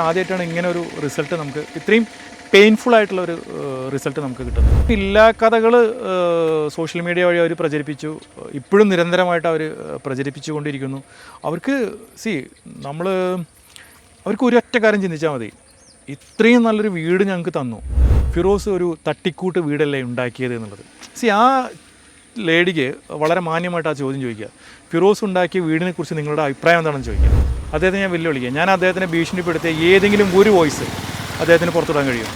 ആദ്യമായിട്ടാണ് ഇങ്ങനെ ഒരു റിസൾട്ട് നമുക്ക് ഇത്രയും പെയിൻഫുൾ ആയിട്ടുള്ളൊരു റിസൾട്ട് നമുക്ക് കിട്ടുന്നത്. എല്ലാ കഥകൾ സോഷ്യൽ മീഡിയ വഴി അവർ പ്രചരിപ്പിച്ചു, ഇപ്പോഴും നിരന്തരമായിട്ട് അവർ പ്രചരിപ്പിച്ചു കൊണ്ടിരിക്കുന്നു. അവർക്ക് അവർക്ക് ഒരൊറ്റ കാര്യം ചിന്തിച്ചാൽ മതി, ഇത്രയും നല്ലൊരു വീട് ഞങ്ങൾക്ക് തന്നു, ഫിറോസ് ഒരു തട്ടിക്കൂട്ട് വീടല്ലേ ഉണ്ടാക്കിയത് എന്നുള്ളത്. ആ ലേഡിക്ക് വളരെ മാന്യമായിട്ട് ആ ചോദ്യം ചോദിക്കുക, ഫിറോസ് ഉണ്ടാക്കിയ വീടിനെക്കുറിച്ച് നിങ്ങളുടെ അഭിപ്രായം എന്താണെന്ന് ചോദിക്കുക. അദ്ദേഹത്തെ ഞാൻ വെല്ലുവിളിക്കുക. ഞാൻ അദ്ദേഹത്തിനെ ഭീഷണിപ്പെടുത്തിയ ഏതെങ്കിലും ഒരു വോയിസ് അദ്ദേഹത്തിന് പുറത്തുവിടാൻ കഴിയും.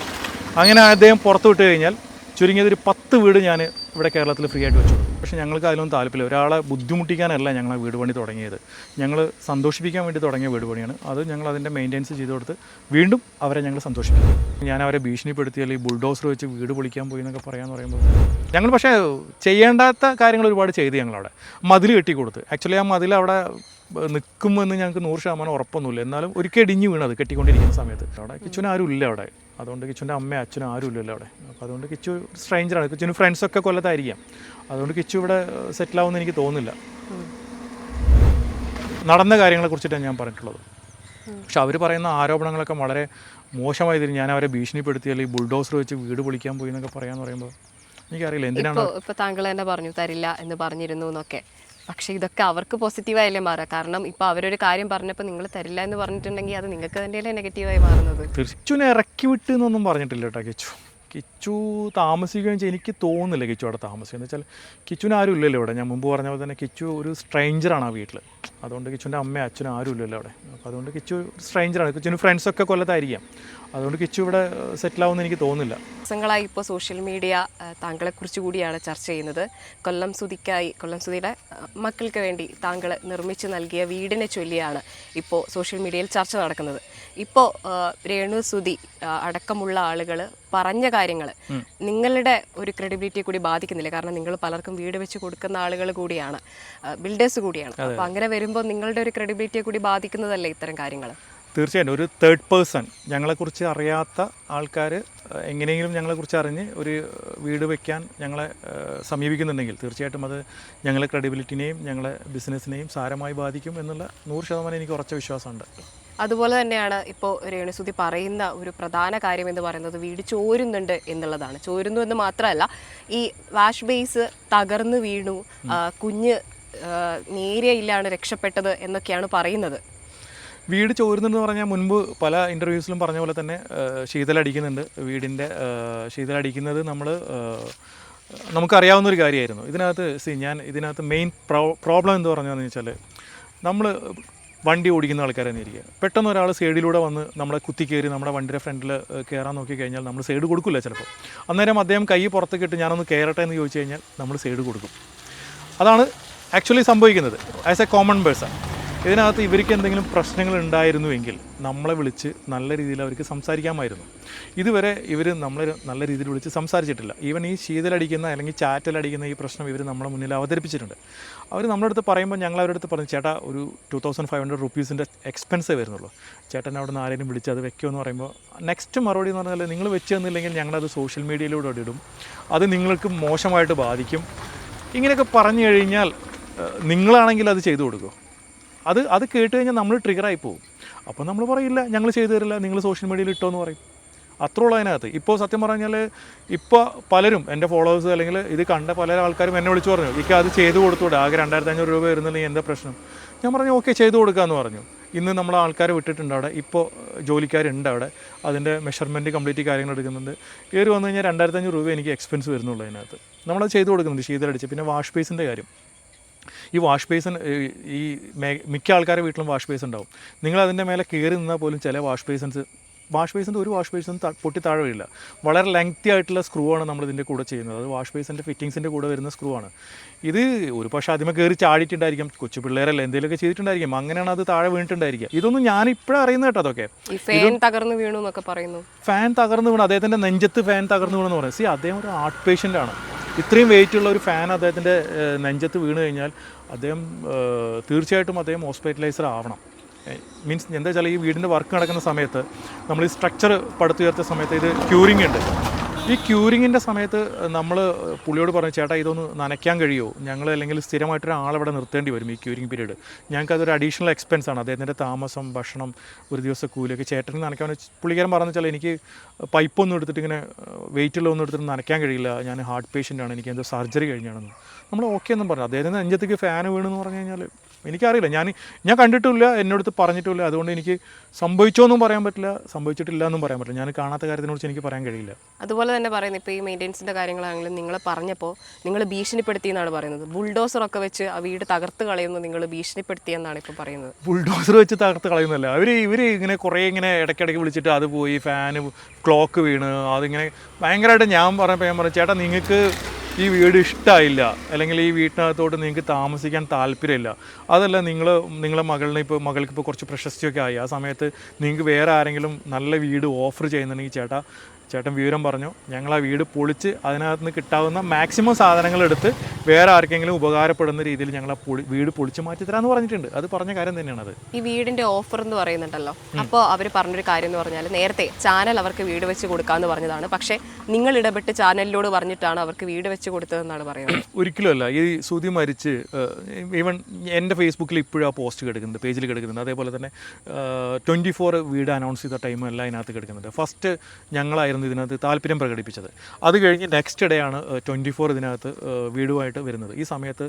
അങ്ങനെ അദ്ദേഹം പുറത്തു വിട്ട് കഴിഞ്ഞാൽ ചുരുങ്ങിയത് ഒരു 10 വീട് ഞാൻ ഇവിടെ കേരളത്തിൽ ഫ്രീ ആയിട്ട് വെച്ചു. പക്ഷേ ഞങ്ങൾക്ക് അതിലൊന്നും താല്പര്യമില്ല. ഒരാളെ ബുദ്ധിമുട്ടിക്കാനല്ല ഞങ്ങൾ വീട് പണി തുടങ്ങിയത്. ഞങ്ങൾ സന്തോഷിപ്പിക്കാൻ വേണ്ടി തുടങ്ങിയ വീട് പണിയാണ്. അത് ഞങ്ങൾ അതിൻ്റെ മെയിൻ്റെനൻസ് ചെയ്ത് കൊടുത്ത് വീണ്ടും അവരെ ഞങ്ങൾ സന്തോഷിപ്പിക്കും. ഞാൻ അവരെ ഭീഷണിപ്പെടുത്തിയാൽ ഈ ബുൾഡോസർ വെച്ച് വീട് പൊളിക്കാൻ പോയി എന്നൊക്കെ പറയാമെന്ന് പറയുമ്പോൾ ഞങ്ങൾ പക്ഷേ ചെയ്യേണ്ടാത്ത കാര്യങ്ങൾ ഒരുപാട് ചെയ്ത് ഞങ്ങളവിടെ മതിൽ കെട്ടിക്കൊടുത്ത്. ആക്ച്വലി ആ മതിൽ അവിടെ നിൽക്കുമെന്ന് ഞങ്ങൾക്ക് 100% ഉറപ്പൊന്നുമില്ല. എന്നാലും ഒരിക്കൽ ഇടിഞ്ഞ് വീണത് കെട്ടിക്കൊണ്ടിരിക്കുന്ന സമയത്ത് അവിടെ കിച്ചുവിന് ആരും ഇല്ല അവിടെ. അതുകൊണ്ട് കിച്ചുവിൻ്റെ അമ്മയും അച്ഛനും ആരും ഇല്ലല്ലോ അവിടെ. അപ്പോൾ അതുകൊണ്ട് കിച്ചു സ്ട്രേഞ്ചറാണ്. കിച്ചുവിന് ഫ്രണ്ട്സൊക്കെ കൊല്ലത്തായിരിക്കാം. അതുകൊണ്ട് കിച്ചു ഇവിടെ സെറ്റിലാവുമെന്ന് എനിക്ക് തോന്നുന്നില്ല. നടന്ന കാര്യങ്ങളെക്കുറിച്ചിട്ടാണ് ഞാൻ പറഞ്ഞിട്ടുള്ളത്. പക്ഷെ അവർ പറയുന്ന ആരോപണങ്ങളൊക്കെ വളരെ മോശമായി തരും. ഞാൻ അവരെ ഭീഷണിപ്പെടുത്തിയാൽ ഈ ബുൾഡോസർ വെച്ച് വീട് പൊളിക്കാൻ പോയി എന്നൊക്കെ പറയാമെന്ന് പറയുമ്പോൾ എനിക്കറിയില്ല എന്തിനാണ്. ഇപ്പോൾ താങ്കൾ തന്നെ പറഞ്ഞു തരില്ല എന്ന് പറഞ്ഞിരുന്നു എന്നൊക്കെ. പക്ഷേ ഇതൊക്കെ അവർക്ക് പോസിറ്റീവായല്ലേ മാറുക. കാരണം ഇപ്പോൾ അവരൊരു കാര്യം പറഞ്ഞപ്പോൾ നിങ്ങൾ തരില്ല എന്ന് പറഞ്ഞിട്ടുണ്ടെങ്കിൽ അത് നിങ്ങൾക്ക് തന്നെയല്ലേ നെഗറ്റീവായി മാറുന്നത്. കിച്ചുവിനെ ഇറക്കി വിട്ട് എന്നൊന്നും പറഞ്ഞിട്ടില്ല കേട്ടോ. കിച്ചു താമസിക്കുകയും ചെയ്യും. എനിക്ക് തോന്നുന്നില്ല കിച്ചു അവിടെ താമസിക്കുക. എന്ന് വെച്ചാൽ കിച്ചുവിന് ആരും ഇല്ലല്ലോ ഇവിടെ. ഞാൻ മുമ്പ് പറഞ്ഞ പോലെ തന്നെ കിച്ചു ഒരു സ്ട്രേഞ്ചറാണ് ആ വീട്ടിൽ. അതുകൊണ്ട് കിച്ചുവിൻ്റെ അമ്മയും അച്ഛനും ആരും ഇല്ലല്ലോ അവിടെ. അപ്പോൾ അതുകൊണ്ട് കിച്ചു സ്ട്രേഞ്ചറാണ്. കിച്ചുവിന് ഫ്രണ്ട്സൊക്കെ കൊല്ലത്തായിരിക്കാം. അതുകൊണ്ട് കിച്ചു ഇവിടെ സെറ്റിലാവുമെന്ന് എനിക്ക് തോന്നുന്നില്ല. ദിവസങ്ങളായി ഇപ്പോൾ സോഷ്യൽ മീഡിയ താങ്കളെക്കുറിച്ച് കൂടിയാണ് ചർച്ച ചെയ്യുന്നത്. കൊല്ലം സുധിയുടെ മക്കൾക്ക് വേണ്ടി താങ്കൾ നിർമ്മിച്ച് നൽകിയ വീടിനെ ചൊല്ലിയാണ് ഇപ്പോൾ സോഷ്യൽ മീഡിയയിൽ ചർച്ച നടക്കുന്നത്. ഇപ്പോൾ രേണുസുധി അടക്കമുള്ള ആളുകൾ പറഞ്ഞ കാര്യങ്ങൾ നിങ്ങളുടെ ഒരു ക്രെഡിബിലിറ്റിയെ കൂടി ബാധിക്കുന്നില്ല. കാരണം നിങ്ങൾ പലർക്കും വീട് വെച്ച് കൊടുക്കുന്ന ആളുകൾ കൂടിയാണ്, ബിൽഡേഴ്സ് കൂടിയാണ്. അപ്പോൾ അങ്ങനെ വരുമ്പോൾ നിങ്ങളുടെ ഒരു ക്രെഡിബിലിറ്റിയെ കൂടി ബാധിക്കുന്നതല്ലേ ഇത്തരം കാര്യങ്ങൾ? തീർച്ചയായിട്ടും ഒരു തേർഡ് പേഴ്സൺ, ഞങ്ങളെക്കുറിച്ച് അറിയാത്ത ആൾക്കാർ എങ്ങനെയെങ്കിലും ഞങ്ങളെക്കുറിച്ച് അറിഞ്ഞ് ഒരു വീട് വയ്ക്കാൻ ഞങ്ങളെ സമീപിക്കുന്നുണ്ടെങ്കിൽ തീർച്ചയായിട്ടും അത് ഞങ്ങളെ ക്രെഡിബിലിറ്റിനെയും ഞങ്ങളെ ബിസിനസ്സിനെയും സാരമായി ബാധിക്കും എന്നുള്ള 100% എനിക്ക് ഉറച്ച വിശ്വാസമുണ്ട്. അതുപോലെ തന്നെയാണ് ഇപ്പോൾ രേണുസുധി പറയുന്ന ഒരു പ്രധാന കാര്യം എന്ന് പറയുന്നത് വീട് ചോരുന്നുണ്ട് എന്നുള്ളതാണ്. ചോരുന്നു എന്ന് മാത്രമല്ല, ഈ വാഷ് ബേസ് തകർന്നു വീണു, കുഞ്ഞ് നേരെ ഇല്ലാണ് രക്ഷപ്പെട്ടത് എന്നൊക്കെയാണ് പറയുന്നത്. വീട് ചോരുന്നുണ്ടെന്ന് പറഞ്ഞാൽ മുൻപ് പല ഇൻ്റർവ്യൂസിലും പറഞ്ഞ പോലെ തന്നെ ശീതലടിക്കുന്നുണ്ട്. വീടിൻ്റെ ശീതലടിക്കുന്നത് നമുക്കറിയാവുന്നൊരു കാര്യമായിരുന്നു. ഇതിനകത്ത് മെയിൻ പ്രോബ്ലം എന്ന് പറഞ്ഞതെന്ന് വെച്ചാൽ, നമ്മൾ വണ്ടി ഓടിക്കുന്ന ആൾക്കാരെന്ന് ഇരിക്കുക, പെട്ടെന്ന് ഒരാൾ സൈഡിലൂടെ വന്ന് നമ്മളെ കുത്തിക്കയറി നമ്മുടെ വണ്ടിയുടെ ഫ്രണ്ടിൽ കയറാൻ നോക്കിക്കഴിഞ്ഞാൽ നമ്മൾ സൈഡ് കൊടുക്കില്ല ചിലപ്പോൾ. അന്നേരം അദ്ദേഹം കൈ പുറത്തേക്ക് ഇട്ട് ഞാനൊന്ന് കയറട്ടെ എന്ന് ചോദിച്ചു കഴിഞ്ഞാൽ നമ്മൾ സൈഡ് കൊടുക്കും. അതാണ് ആക്ച്വലി സംഭവിക്കുന്നത് ആസ് എ കോമൺ പേഴ്സൺ. ഇതിനകത്ത് ഇവർക്ക് എന്തെങ്കിലും പ്രശ്നങ്ങൾ ഉണ്ടായിരുന്നുവെങ്കിൽ നമ്മളെ വിളിച്ച് നല്ല രീതിയിൽ അവർക്ക് സംസാരിക്കാമായിരുന്നു. ഇതുവരെ ഇവർ നമ്മളെ നല്ല രീതിയിൽ വിളിച്ച് സംസാരിച്ചിട്ടില്ല. ഈവൻ ഈ ശീതലടിക്കുന്ന അല്ലെങ്കിൽ ചാറ്റലടിക്കുന്ന ഈ പ്രശ്നം ഇവർ നമ്മുടെ മുന്നിൽ അവതരിപ്പിച്ചിട്ടുണ്ട്. അവർ നമ്മുടെ അടുത്ത് പറയുമ്പോൾ ഞങ്ങൾ അവരുടെ അടുത്ത് പറഞ്ഞു, ചേട്ടാ ഒരു 2500 റുപ്പീസിൻ്റെ എക്സ്പെൻസേ വരുന്നുള്ളൂ, ചേട്ടൻ അവിടെ നിന്ന് ആരെങ്കിലും വിളിച്ച് അത് വെക്കുമെന്ന് പറയുമ്പോൾ നെക്സ്റ്റ് മറുപടി എന്ന് പറഞ്ഞാൽ, നിങ്ങൾ വെച്ച് തന്നില്ലെങ്കിൽ ഞങ്ങളത് സോഷ്യൽ മീഡിയയിലൂടെ ഇടും, അത് നിങ്ങൾക്ക് മോശമായിട്ട് ബാധിക്കും. ഇങ്ങനെയൊക്കെ പറഞ്ഞു കഴിഞ്ഞാൽ നിങ്ങളാണെങ്കിൽ അത് ചെയ്തു കൊടുക്കുമോ? അത് കേട്ട് കഴിഞ്ഞാൽ നമ്മൾ ട്രിഗറായി പോകും. അപ്പോൾ നമ്മൾ പറയില്ല, ഞങ്ങൾ ചെയ്തു തരില്ല, നിങ്ങൾ സോഷ്യൽ മീഡിയയിൽ ഇട്ടോ എന്ന് പറയും. അത്രേ ഉള്ളൂ അതിനകത്ത്. ഇപ്പോൾ സത്യം പറഞ്ഞാൽ ഇപ്പോൾ പലരും എൻ്റെ ഫോളോവേഴ്സ് അല്ലെങ്കിൽ ഇത് കണ്ട പല ആൾക്കാരും എന്നെ വിളിച്ച് പറഞ്ഞു, എനിക്ക് അത് ചെയ്തു കൊടുത്തുകൂടെ, ആകെ 2500 രൂപ വരുന്നില്ലെങ്കിൽ എന്താ പ്രശ്നം? ഞാൻ പറഞ്ഞു ഓക്കെ ചെയ്തു കൊടുക്കാമെന്ന് പറഞ്ഞു. ഇന്ന് നമ്മൾ ആൾക്കാരെ വിട്ടിട്ടുണ്ട് അവിടെ, ഇപ്പോൾ ജോലിക്കാരുണ്ട് അവിടെ, അതിൻ്റെ മെഷർമെൻറ്റ് കംപ്ലീറ്റ് കാര്യങ്ങൾ എടുക്കുന്നുണ്ട്. കയറി വന്നു കഴിഞ്ഞാൽ 2500 രൂപ എനിക്ക് എക്സ്പെൻസ് വരുന്നുള്ളൂ അതിനകത്ത്. നമ്മളത് ചെയ്തു കൊടുക്കുന്നുണ്ട് ശീതലടിച്ച്. പിന്നെ വാഷ് ബേസിൻ്റെ കാര്യം, ഈ വാഷ് ബേസിൻ മിക്ക ആൾക്കാരുടെ വീട്ടിലും വാഷ് ബേസ് ഉണ്ടാവും. നിങ്ങൾ അതിൻ്റെ മേലെ കയറി നിന്നാൽ പോലും ചില വാഷ് ബേസിൻ്റെ ഒരു വാഷ് ബേസിൻ പൊട്ടി താഴെ വീഴില്ല. വളരെ ലെങ്തി ആയിട്ടുള്ള സ്ക്രൂ ആണ് നമ്മളിതിൻ്റെ കൂടെ ചെയ്യുന്നത്. അത് വാഷ് ബേസിൻ്റെ ഫിറ്റിങ്സിൻ്റെ കൂടെ വരുന്ന സ്ക്രൂ ആണ്. ഇത് ഒരു പക്ഷേ ആദ്യമേ കയറി ചാടിയിട്ടുണ്ടായിരിക്കും, കൊച്ചു പിള്ളേരല്ല എന്തെങ്കിലുമൊക്കെ ചെയ്തിട്ടുണ്ടായിരിക്കും, അങ്ങനെയാണ് അത് താഴെ വീണിട്ടുണ്ടായിരിക്കുക. ഇതൊന്നും ഞാനിപ്പോഴും അറിയുന്ന കേട്ടോ. അതൊക്കെ ഫാൻ തകർന്നു വീണു എന്നൊക്കെ പറയുന്നു. ഫാൻ തകർന്നു വീണു, അദ്ദേഹത്തിൻ്റെ നെഞ്ചത്ത് ഫാൻ തകർന്നു വീണെന്ന് പറയുന്നത്. അദ്ദേഹം ഒരു ഹാർട്ട് പേഷ്യൻ്റാണ്. ഇത്രയും വെയിറ്റുള്ള ഒരു ഫാൻ അദ്ദേഹത്തിൻ്റെ നെഞ്ചത്ത് വീണ് കഴിഞ്ഞാൽ തീർച്ചയായിട്ടും അദ്ദേഹം ഹോസ്പിറ്റലൈസർ ആവണം. മീൻസ് എന്താ വെച്ചാൽ ഈ വീടിൻ്റെ വർക്ക് നടക്കുന്ന സമയത്ത് നമ്മൾ ഈ സ്ട്രക്ചർ പടുത്തുയർത്തിയ സമയത്ത് ഇത് ക്യൂറിങ് ഉണ്ട്. ഈ ക്യൂരിങ്ങിൻ്റെ സമയത്ത് നമ്മൾ പുള്ളിയോട് പറഞ്ഞു, ചേട്ടാ ഇതൊന്ന് നനയ്ക്കാൻ കഴിയുമോ, ഞങ്ങൾ അല്ലെങ്കിൽ സ്ഥിരമായിട്ടൊരു ആളവിടെ നിർത്തേണ്ടി വരും ഈ ക്യൂരിങ് പീരീഡ്, ഞങ്ങൾക്ക് അതൊരു അഡീഷണൽ എക്സ്പെൻസ് ആണ്, അദ്ദേഹത്തിൻ്റെ താമസം, ഭക്ഷണം, ഒരു ദിവസത്തെ കൂലിയൊക്കെ ചേട്ടന് നനയ്ക്കാൻ. പുള്ളിക്കാരൻ പറഞ്ഞു വെച്ചാൽ എനിക്ക് പൈപ്പൊന്നും എടുത്തിട്ട് ഇങ്ങനെ വെയിറ്റുള്ളതൊന്നും എടുത്തിട്ട് നനയ്ക്കാൻ കഴിയില്ല, ഞാൻ ഹാർട്ട് പേഷ്യൻ്റാണ്, എനിക്ക് എന്തോ സർജറി കഴിഞ്ഞാണെന്ന്. നമ്മൾ ഓക്കെ എന്നും പറഞ്ഞു. അദ്ദേഹത്തിൻ്റെ നെഞ്ചത്തേക്ക് ഫാൻ വീണെന്ന് പറഞ്ഞു കഴിഞ്ഞാൽ എനിക്കറിയില്ല, ഞാൻ കണ്ടിട്ടില്ല, എന്നോടത്ത് പറഞ്ഞിട്ടില്ല, അതുകൊണ്ട് എനിക്ക് സംഭവിച്ചോന്നും പറയാൻ പറ്റില്ല, സംഭവിച്ചിട്ടില്ല എന്നും പറയാൻ പറ്റില്ല. ഞാൻ കാണാത്ത കാര്യത്തിനെക്കുറിച്ച് എനിക്ക് പറയാൻ കഴിയില്ല. അതുപോലെ തന്നെ പറയുന്നത് ഇപ്പോൾ ഈ മെയിൻ്റെനൻസിൻ്റെ കാര്യങ്ങളാണെങ്കിലും നിങ്ങൾ പറഞ്ഞപ്പോൾ നിങ്ങൾ ഭീഷണിപ്പെടുത്തി എന്നാണ് പറയുന്നത്. ബുൾഡോസറൊക്കെ വെച്ച് ആ വീട് തകർത്ത് കളയുന്നത് നിങ്ങൾ ഭീഷണിപ്പെടുത്തിയെന്നാണ് ഇപ്പോൾ പറയുന്നത്. ബുൾഡോസർ വെച്ച് തകർത്ത് കളയുന്നല്ല, ഇവർ ഇങ്ങനെ കുറേ ഇങ്ങനെ ഇടയ്ക്കിടയ്ക്ക് വിളിച്ചിട്ട് അത് പോയി ഫാന് ക്ലോക്ക് വീണ് അതിങ്ങനെ ഭയങ്കരമായിട്ട് ഞാൻ പറഞ്ഞു ചേട്ടാ നിങ്ങൾക്ക് ഈ വീട് ഇഷ്ടമായില്ല, അല്ലെങ്കിൽ ഈ വീട്ടിനകത്തോട്ട് നിങ്ങൾക്ക് താമസിക്കാൻ താല്പര്യമില്ല, അതല്ല നിങ്ങളെ മകൾക്ക് ഇപ്പോൾ കുറച്ച് പ്രശസ്തിയൊക്കെ ആയി, ആ സമയത്ത് നിങ്ങൾക്ക് വേറെ ആരെങ്കിലും നല്ല വീട് ഓഫർ ചെയ്യുന്നുണ്ടെങ്കിൽ ചേട്ടൻ വിവരം പറഞ്ഞു, ഞങ്ങൾ ആ വീട് പൊളിച്ച് അതിനകത്ത് നിന്ന് കിട്ടാവുന്ന മാക്സിമം സാധനങ്ങൾ എടുത്ത് വേറെ ആർക്കെങ്കിലും ഉപകാരപ്പെടുന്ന രീതിയിൽ ഞങ്ങൾ ആ വീട് പൊളിച്ച് മാറ്റി തരാമെന്ന് പറഞ്ഞിട്ടുണ്ട്. അത് പറഞ്ഞ കാര്യം തന്നെയാണത്. ഈ വീടിൻ്റെ ഓഫർ എന്ന് പറയുന്നുണ്ടല്ലോ, അപ്പോൾ അവർ പറഞ്ഞൊരു കാര്യം എന്ന് പറഞ്ഞാൽ നേരത്തെ ചാനൽ അവർക്ക് വീട് വെച്ച് കൊടുക്കാമെന്ന് പറഞ്ഞതാണ്, പക്ഷേ നിങ്ങൾ ഇടപെട്ട് ചാനലിനോട് പറഞ്ഞിട്ടാണ് അവർക്ക് വീട് വെച്ച് കൊടുത്തതെന്നാണ് പറയുന്നത്. ഒരിക്കലുമല്ല. ഈ സുധി മരിച്ച് ഈവൻ എൻ്റെ ഫേസ്ബുക്കിൽ ഇപ്പോഴും ആ പോസ്റ്റ് കിടക്കുന്നുണ്ട്, പേജിൽ കിടക്കുന്നുണ്ട്. അതേപോലെ തന്നെ 24 വീട് അനൗൺസ് ചെയ്ത ടൈമെല്ലാം അതിനകത്ത് കിടക്കുന്നുണ്ട്. ഫസ്റ്റ് ഞങ്ങളായിരുന്നു ഇതിനകത്ത് താല്പര്യം പ്രകടിപ്പിച്ചത്. അത് കഴിഞ്ഞ് നെക്സ്റ്റ് ഡേ ആണ് 24 ഇതിനകത്ത് വീടുമായിട്ട് വരുന്നത്. ഈ സമയത്ത്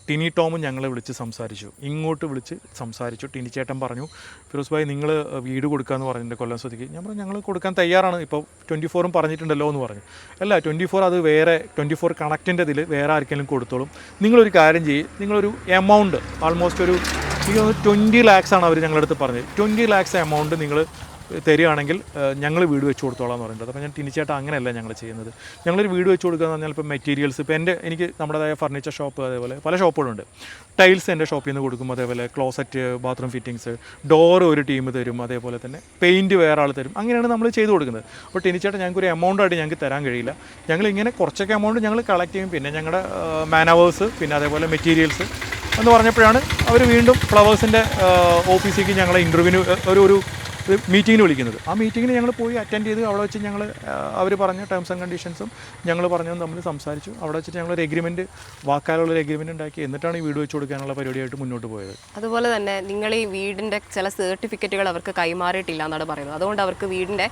ടിനി ടോമും ഞങ്ങളെ വിളിച്ച് സംസാരിച്ചു, ഇങ്ങോട്ട് വിളിച്ച് സംസാരിച്ചു. ടിനി ചേട്ടൻ പറഞ്ഞു, ഫിറോസ് ഭായ് നിങ്ങൾ വീട് കൊടുക്കാമെന്ന് പറഞ്ഞിട്ടുണ്ട് കൊല്ലം സ്വതിക്ക്. ഞാൻ പറഞ്ഞു ഞങ്ങൾ കൊടുക്കാൻ തയ്യാറാണ്, ഇപ്പോൾ 24 പറഞ്ഞിട്ടുണ്ടല്ലോ എന്ന് പറഞ്ഞു. അല്ല 24 അത് വേറെ 24 കണക്റ്റിൻ്റെ ഇതിൽ വേറെ ആർക്കെങ്കിലും കൊടുത്തോളും, നിങ്ങളൊരു കാര്യം ചെയ്യും, നിങ്ങളൊരു എമൗണ്ട് ആൾമോസ്റ്റ് ഒരു 20 lakhs ആണ് അവർ ഞങ്ങളുടെ അടുത്ത് പറഞ്ഞത്. 20 lakhs എമൗണ്ട് നിങ്ങൾ തരികയാണെങ്കിൽ ഞങ്ങൾ വീട് വെച്ച് കൊടുത്തോളാം എന്ന് പറയുന്നത്. അപ്പോൾ ഞാൻ ടിനിച്ചേട്ടാ അങ്ങനെയല്ല ഞങ്ങൾ ചെയ്യുന്നത്, ഞങ്ങളൊരു വീട് വെച്ച് കൊടുക്കുക എന്ന് പറഞ്ഞാൽ ഇപ്പോൾ മെറ്റീരിയൽസ്, ഇപ്പോൾ എനിക്ക് നമ്മുടേതായ ഫർണിച്ചർ ഷോപ്പ്, അതേപോലെ പല ഷോപ്പുകളുണ്ട്. ടൈൽസ് എൻ്റെ ഷോപ്പിൽ നിന്ന് കൊടുക്കും, അതേപോലെ ക്ലോസറ്റ്, ബാത്റൂം ഫിറ്റിങ്സ്, ഡോർ ഒരു ടീം തരും, അതേപോലെ തന്നെ പെയിൻറ്റ് വേറെ ആൾ തരും. അങ്ങനെയാണ് നമ്മൾ ചെയ്ത് കൊടുക്കുന്നത്. അപ്പോൾ ടിനിച്ചേട്ടാ ഞങ്ങൾക്കൊരു എമൗണ്ടായിട്ട് ഞങ്ങൾക്ക് തരാൻ കഴിയില്ല, ഞങ്ങളിങ്ങനെ കുറച്ചൊക്കെ എമൗണ്ട് ഞങ്ങൾ കളക്ട് ചെയ്യും, പിന്നെ ഞങ്ങളുടെ മാൻ അവേഴ്സ്, പിന്നെ അതേപോലെ മെറ്റീരിയൽസ് എന്ന് പറഞ്ഞപ്പോഴാണ് അവർ വീണ്ടും ഫ്ലവേഴ്സിൻ്റെ ഓഫീസിലേക്ക് ഞങ്ങളെ ഇൻ്റർവ്യൂവിന് ഒരു മീറ്റിങ്ങിന് വിളിക്കുന്നത്. ആ മീറ്റിങ്ങിന് ഞങ്ങൾ പോയി അറ്റൻഡ് ചെയ്ത് അവിടെ വെച്ച് ഞങ്ങൾ അവർ പറഞ്ഞ ടേംസ് ആൻഡ് കണ്ടീഷൻസും ഞങ്ങൾ പറഞ്ഞതും തമ്മിൽ സംസാരിച്ചു. അവിടെ വെച്ചിട്ട് ഞങ്ങളൊരു എഗ്രിമെൻറ്റ്, വാക്കാലുള്ളൊരു എഗ്രിമെൻറ്റ് ഉണ്ടാക്കി, എന്നിട്ടാണ് ഈ വീട് വെച്ച് കൊടുക്കാനുള്ള പരിപാടിയായിട്ട് മുന്നോട്ട് പോയത്. അതുപോലെ തന്നെ നിങ്ങൾ ഈ വീടിൻ്റെ ചില സർട്ടിഫിക്കറ്റുകൾ അവർക്ക് കൈമാറിയിട്ടില്ല എന്നാണ് പറയുന്നത്. അതുകൊണ്ട് അവർക്ക് വീടിൻ്റെ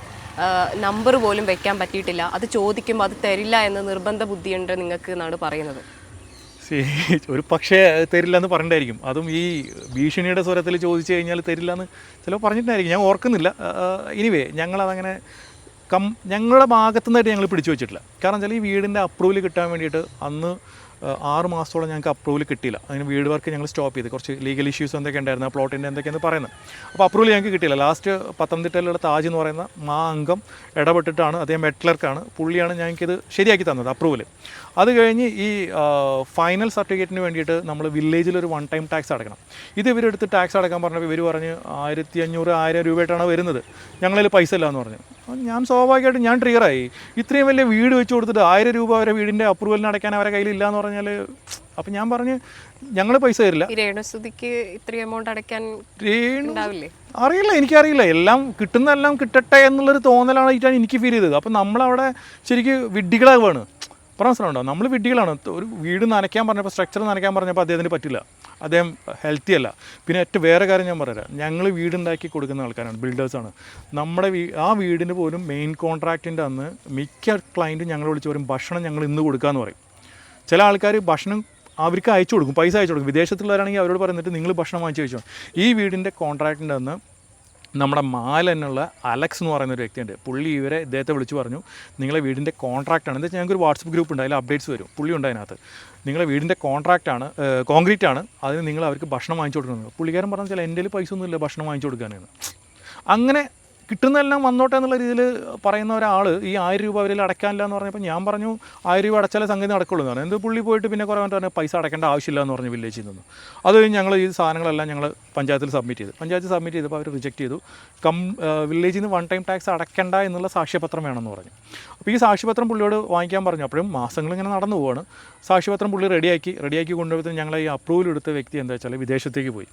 നമ്പർ പോലും വെക്കാൻ പറ്റിയിട്ടില്ല. അത് ചോദിക്കുമ്പോൾ അത് തരില്ല എന്ന് നിർബന്ധ ബുദ്ധിയുണ്ട് നിങ്ങൾക്ക് എന്നാണ് പറയുന്നത്. ഒരു പക്ഷേ തരില്ല എന്ന് പറഞ്ഞിട്ടായിരിക്കും, അതും ഈ ഭീഷണിയുടെ സ്വരത്തിൽ ചോദിച്ചു കഴിഞ്ഞാൽ തരില്ല എന്ന് ചിലപ്പോൾ പറഞ്ഞിട്ടുണ്ടായിരിക്കും, ഞാൻ ഓർക്കുന്നില്ല. എനിവേ ഞങ്ങളതങ്ങനെ ഞങ്ങളുടെ ഭാഗത്തുനിന്നായിട്ട് ഞങ്ങൾ പിടിച്ചു വെച്ചിട്ടില്ല. കാരണം വെച്ചാൽ ഈ വീടിൻ്റെ അപ്രൂവൽ കിട്ടാൻ വേണ്ടിയിട്ട് അന്ന് 6 മാസത്തോളം ഞങ്ങൾക്ക് അപ്രൂവൽ കിട്ടിയില്ല. അതിന് വീട് വർക്ക് ഞങ്ങൾ സ്റ്റോപ്പ് ചെയ്ത്, കുറച്ച് ലീഗൽ ഇഷ്യൂസ് എന്തൊക്കെ ഉണ്ടായിരുന്നു, പ്ലോട്ടിൻ്റെ എന്തൊക്കെയെന്ന് പറയുന്നത്. അപ്പോൾ അപ്രൂവൽ ഞങ്ങൾക്ക് കിട്ടിയില്ല. ലാസ്റ്റ് പത്തനംതിട്ടയിലുള്ള താജ് എന്ന് പറയുന്ന അംഗം ഇടപെട്ടിട്ടാണ്, അദ്ദേഹം ഹെഡ് ക്ലർക്കാണ്, പുള്ളിയാണ് ഞങ്ങൾക്കിത് ശരിയാക്കി തന്നത് അപ്രൂവൽ. അത് കഴിഞ്ഞ് ഈ ഫൈനൽ സർട്ടിഫിക്കറ്റിന് വേണ്ടിയിട്ട് നമ്മൾ വില്ലേജിലൊരു 1 ടൈം ടാക്സ് അടക്കണം. ഇത് ഇവരെടുത്ത് ടാക്സ് അടക്കാൻ പറഞ്ഞപ്പോൾ ഇവർ പറഞ്ഞ് 1500-1000 രൂപയായിട്ടാണ് വരുന്നത്, ഞങ്ങളിൽ പൈസ ഇല്ല എന്ന് പറഞ്ഞു. ഞാൻ സ്വാഭാവികമായിട്ടും ഞാൻ ട്രിഗറായി. ഇത്രയും വലിയ വീട് വെച്ച് കൊടുത്തിട്ട് 1000 രൂപ അവരെ വീടിൻ്റെ അപ്രൂവലിന് അടയ്ക്കാൻ അവരെ കയ്യിലില്ല എന്ന് പറഞ്ഞാൽ, അപ്പം ഞാൻ പറഞ്ഞ് ഞങ്ങൾ പൈസ തരില്ല. രേണുസുതിക്ക് ഇത്രയും എമൗണ്ട് അടയ്ക്കാൻ അറിയില്ല, എനിക്കറിയില്ല. എല്ലാം കിട്ടുന്നതെല്ലാം കിട്ടട്ടെ എന്നുള്ളൊരു തോന്നലായിട്ടാണ് എനിക്ക് ഫീൽ ചെയ്തത്. അപ്പം നമ്മളവിടെ ശരിക്കും വിഡ്ഢികളാവുകയാണ്. മനസ്സിലുണ്ടോ, നമ്മൾ വിഡ്ഢികളാണ്. ഒരു വീട് നനയ്ക്കാൻ പറഞ്ഞപ്പോൾ, സ്ട്രക്ചർ നനയ്ക്കാൻ പറഞ്ഞപ്പോൾ അദ്ദേഹത്തിന് പറ്റില്ല, അദ്ദേഹം ഹെൽത്തി അല്ല. പിന്നെ ഏറ്റവും വേറെ കാര്യം ഞാൻ പറയാം, ഞങ്ങൾ വീടുണ്ടാക്കി കൊടുക്കുന്ന ആൾക്കാരാണ്, ബിൽഡേഴ്സാണ്. നമ്മുടെ ആ വീടിന് പോലും മെയിൻ കോൺട്രാക്റ്റിൻ്റെ അന്ന് മിക്ക ക്ലയൻറ്റും ഞങ്ങൾ വിളിച്ച് പറയും ഭക്ഷണം ഞങ്ങൾ ഇന്ന് കൊടുക്കാമെന്ന് പറയും. ചില ആൾക്കാർ ഭക്ഷണം അവർക്ക് അയച്ചു കൊടുക്കും, പൈസ അയച്ചു കൊടുക്കും. വിദേശത്തുള്ളവരാണെങ്കിൽ അവരോട് പറഞ്ഞിട്ട് നിങ്ങൾ ഭക്ഷണം വാങ്ങിച്ച് കഴിച്ചോ. ഈ വീടിൻ്റെ കോൺട്രാക്റ്റിൻ്റെ അന്ന് നമ്മുടെ മാലെന്നുള്ള അലക്സ് എന്ന് പറയുന്ന ഒരു വ്യക്തിയുണ്ട്, പുള്ളി ഇദ്ദേഹത്തെ വിളിച്ച് പറഞ്ഞു, നിങ്ങളെ വീടിൻ്റെ കോൺട്രാക്റ്റാണ്, എന്താ വെച്ചാൽ ഞങ്ങൾക്കൊരു വാട്സപ്പ് ഗ്രൂപ്പ് ഉണ്ട്, അതിൽ അപ്ഡേറ്റ്സ് വരും, പുള്ളി ഉണ്ട് അതിനകത്ത്, നിങ്ങളെ വീടിൻ്റെ കോൺട്രാക്റ്റാണ്, കോൺക്രീറ്റ് ആണ്, അതിന് നിങ്ങൾ അവർക്ക് ഭക്ഷണം വാങ്ങിച്ചു കൊടുക്കുന്നത്. പുള്ളിക്കാരൻ പറഞ്ഞു വെച്ചാൽ എൻ്റെ പൈസ ഒന്നുമില്ല ഭക്ഷണം വാങ്ങിച്ചു കൊടുക്കാനാണ്. അങ്ങനെ കിട്ടുന്നതെല്ലാം വന്നോട്ടെ എന്നുള്ള രീതിയിൽ പറയുന്ന ഒരാൾ ഈ 1000 രൂപ അവരിൽ അടയ്ക്കാനില്ല എന്ന് പറഞ്ഞപ്പോൾ ഞാൻ പറഞ്ഞു 1000 രൂപ അടച്ചാലേ സംഗതി നടക്കുള്ളൂ എന്ന് പറഞ്ഞു. എന്ത് പുള്ളി പോയിട്ട് പിന്നെ കുറേ പറഞ്ഞാൽ പൈസ അടയ്ക്കേണ്ട ആവശ്യമില്ല എന്ന് പറഞ്ഞു വില്ലേജിൽ നിന്ന്. അത് കഴിഞ്ഞ് ഞങ്ങൾ ഈ സാധനങ്ങളെല്ലാം ഞങ്ങൾ പഞ്ചായത്തിൽ സബ്മിറ്റ് ചെയ്തപ്പോൾ അവർ റിജക്റ്റ് ചെയ്തു. വില്ലേജിൽ നിന്ന് 1 ടൈം ടാക്സ് അടയ്ക്കേണ്ട എന്നുള്ള സാക്ഷ്യപത്രം വേണമെന്ന് പറഞ്ഞു. അപ്പോൾ ഈ സാക്ഷ്യപത്രം പുള്ളിയോട് വാങ്ങിക്കാൻ പറഞ്ഞു. അപ്പോഴും മാസങ്ങളിങ്ങനെ നടന്നു പോവാണ്. സാക്ഷ്യപത്രം പുള്ളി റെഡിയാക്കി കൊണ്ടുപോയപ്പോൾ ഞങ്ങൾ ഈ അപ്രൂവൽ എടുത്ത വ്യക്തി എന്താ വെച്ചാൽ വിദേശത്തേക്ക് പോയി.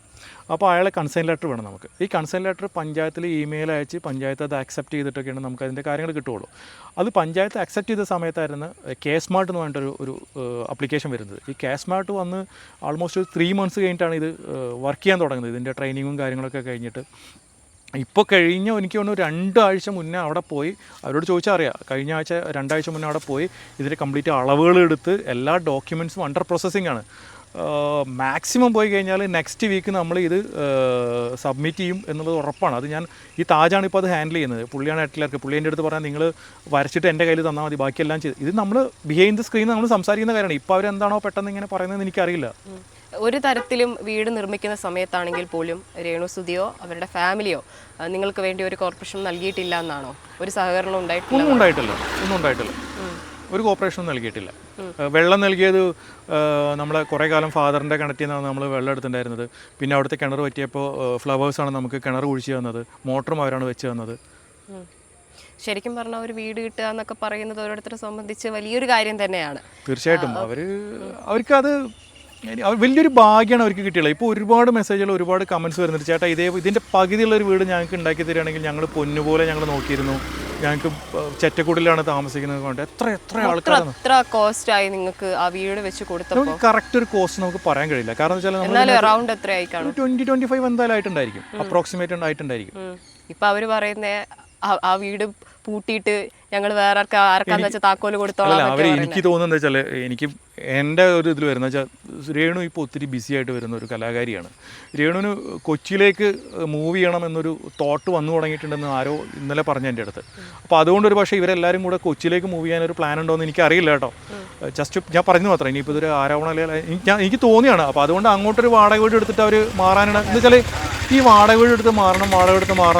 അപ്പോൾ അയാളെ കൺസൈൻ ലെറ്റർ വേണം നമുക്ക്. ഈ കൺസൈൻ ലെറ്റർ പഞ്ചായത്തിൽ ഇമെയിൽ അയച്ച് പഞ്ചായത്ത് അത് അക്സെപ്റ്റ് ചെയ്തിട്ടൊക്കെയാണ് നമുക്ക് അതിൻ്റെ കാര്യങ്ങൾ കിട്ടുകയുള്ളൂ. അത് പഞ്ചായത്ത് അക്സെപ്റ്റ് ചെയ്ത സമയത്തായിരുന്നു കെ-സ്മാർട്ട് എന്ന് പറഞ്ഞിട്ടൊരു ആപ്ലിക്കേഷൻ വരുന്നത്. ഈ കെ-സ്മാർട്ട് വന്ന് ആൾമോസ്റ്റ് ഒരു 3 months കഴിഞ്ഞിട്ടാണ് ഇത് വർക്ക് ചെയ്യാൻ തുടങ്ങുന്നത്. ഇതിൻ്റെ ട്രെയിനിങ്ങും കാര്യങ്ങളൊക്കെ കഴിഞ്ഞിട്ട് ഇപ്പോൾ കഴിഞ്ഞ എനിക്ക് തോന്നുന്നു 2 ആഴ്ച മുന്നേ അവിടെ പോയി അവരോട് ചോദിച്ചാൽ അറിയാം. കഴിഞ്ഞ ആഴ്ച 2 ആഴ്ച മുന്നേ അവിടെ പോയി ഇതിൻ്റെ കംപ്ലീറ്റ് അളവുകൾ എടുത്ത് എല്ലാ ഡോക്യുമെൻറ്റ്സും അണ്ടർ പ്രോസസ്സിംഗ് ആണ്. മാക്സിമം പോയി കഴിഞ്ഞാൽ നെക്സ്റ്റ് വീക്ക് നമ്മൾ ഇത് സബ്മിറ്റ് ചെയ്യും എന്നുള്ളത് ഉറപ്പാണ്. അത് ഈ താജാണ് ഇപ്പോൾ അത് ഹാൻഡിൽ ചെയ്യുന്നത്. പുള്ളിയാണ് ഹെഡ് ക്ലർക്ക്. പുള്ളി എൻ്റെ അടുത്ത് പറഞ്ഞാൽ നിങ്ങൾ വരച്ചിട്ട് എൻ്റെ കയ്യിൽ തന്നാൽ മതി, ബാക്കിയെല്ലാം ചെയ്ത്. ഇത് നമ്മൾ ബിഹൈൻഡ് ദ സ്ക്രീൻ നമ്മൾ സംസാരിക്കുന്ന കാര്യമാണ്. ഇപ്പോൾ അവരെന്താണോ പെട്ടെന്ന് ഇങ്ങനെ പറയുന്നതെന്ന് എനിക്കറിയില്ല. ഒരു തരത്തിലും വീട് നിർമ്മിക്കുന്ന സമയത്താണെങ്കിൽ പോലും രേണുസുതിയോ അവരുടെ ഫാമിലിയോ നിങ്ങൾക്ക് വേണ്ടി ഒരു കോർപ്പറേഷൻ നൽകിയിട്ടില്ല എന്നാണോ? ഒരു സഹകരണം ഒന്നും ഉണ്ടായിട്ടില്ല. ഒരു കോർപ്പറേഷനും നൽകിയിട്ടില്ല. വെള്ളം നൽകിയത് നമ്മളെ കുറേ കാലം ഫാദറിൻ്റെ കിണറ്റിൽ നിന്നാണ് നമ്മൾ വെള്ളം എടുത്തിട്ടുണ്ടായിരുന്നത്. പിന്നെ അവിടുത്തെ കിണർ പറ്റിയപ്പോൾ ഫ്ലവേഴ്സാണ് നമുക്ക് കിണർ കുഴിച്ച് തന്നത്, മോട്ടറും അവരാണ് വെച്ച് തന്നത്. ശരിക്കും പറഞ്ഞാൽ ഒരു വീട് കിട്ടുക എന്നൊക്കെ പറയുന്നത് ഓരോരുത്തരെ സംബന്ധിച്ച് വലിയൊരു കാര്യം തന്നെയാണ്. തീർച്ചയായിട്ടും അവർക്കത് വലിയൊരു ഭാഗ്യമാണ് അവർക്ക് കിട്ടിയുള്ളത്. ഇപ്പോൾ ഒരുപാട് മെസ്സേജുകൾ, ഒരുപാട് കമൻറ്റ്സ് വരുന്നുണ്ട്. ചേട്ടാ ഇതിൻ്റെ പകുതിയുള്ളൊരു വീട് ഞങ്ങൾക്ക് ഉണ്ടാക്കി തരികയാണെങ്കിൽ ഞങ്ങൾ പൊന്നുപോലെ ഞങ്ങൾ നോക്കിയിരുന്നു, ഞങ്ങൾക്ക് ചെറ്റക്കുടിലാണ് താമസിക്കുന്നത് കൊണ്ട് എത്ര ആൾക്കാരാണ്. എത്ര കോസ്റ്റ് ആയി നിങ്ങൾക്ക് ആ വീട് വെച്ച് കൊടുത്തപ്പോൾ? കറക്റ്റ് ഒരു കോസ്റ്റ് നമുക്ക് പറയാൻ കഴിയില്ല. കാരണം അറൗണ്ട് എത്രയായി കാണും? 20-25 എന്തായാലും ആയിട്ടുണ്ടായിരിക്കും, അപ്രോക്സിമേറ്റ് ആയിട്ടുണ്ടായിരിക്കും. ഇപ്പം അവർ പറയുന്ന ആ വീട് പൂട്ടിയിട്ട് ഞങ്ങൾ വേറെ ആർക്കാന്ന് വെച്ചാൽ താക്കോല് കൊടുത്തോളാം. എനിക്ക് തോന്നുന്നത് വെച്ചാൽ എനിക്ക് എൻ്റെ ഒരു ഇതിൽ വരുന്നത് വെച്ചാൽ രേണു ഇപ്പോൾ ഒത്തിരി ബിസി ആയിട്ട് വരുന്ന ഒരു കലാകാരിയാണ്. രേണുവിന് കൊച്ചിയിലേക്ക് മൂവ് ചെയ്യണം എന്നൊരു തോട്ട് വന്നു തുടങ്ങിയിട്ടുണ്ടെന്ന് ആരോ ഇന്നലെ പറഞ്ഞു എൻ്റെ അടുത്ത്. അപ്പോൾ അതുകൊണ്ടൊരു പക്ഷേ ഇവരെല്ലാവരും കൂടെ കൊച്ചിയിലേക്ക് മൂവ് ചെയ്യാനൊരു പ്ലാൻ ഉണ്ടോ എന്ന് എനിക്കറിയില്ല കേട്ടോ. ജസ്റ്റ് ഞാൻ പറഞ്ഞു മാത്രം. ഇനിയിപ്പോൾ ഇതൊരു ആരോപണം എനിക്ക് തോന്നിയാണ്. അപ്പോൾ അതുകൊണ്ട് അങ്ങോട്ടൊരു വാടക വീട് എടുത്തിട്ട് അവർ മാറാനാണ്. എന്ന് വെച്ചാൽ ഈ വാടക വീട് എടുത്ത് മാറണം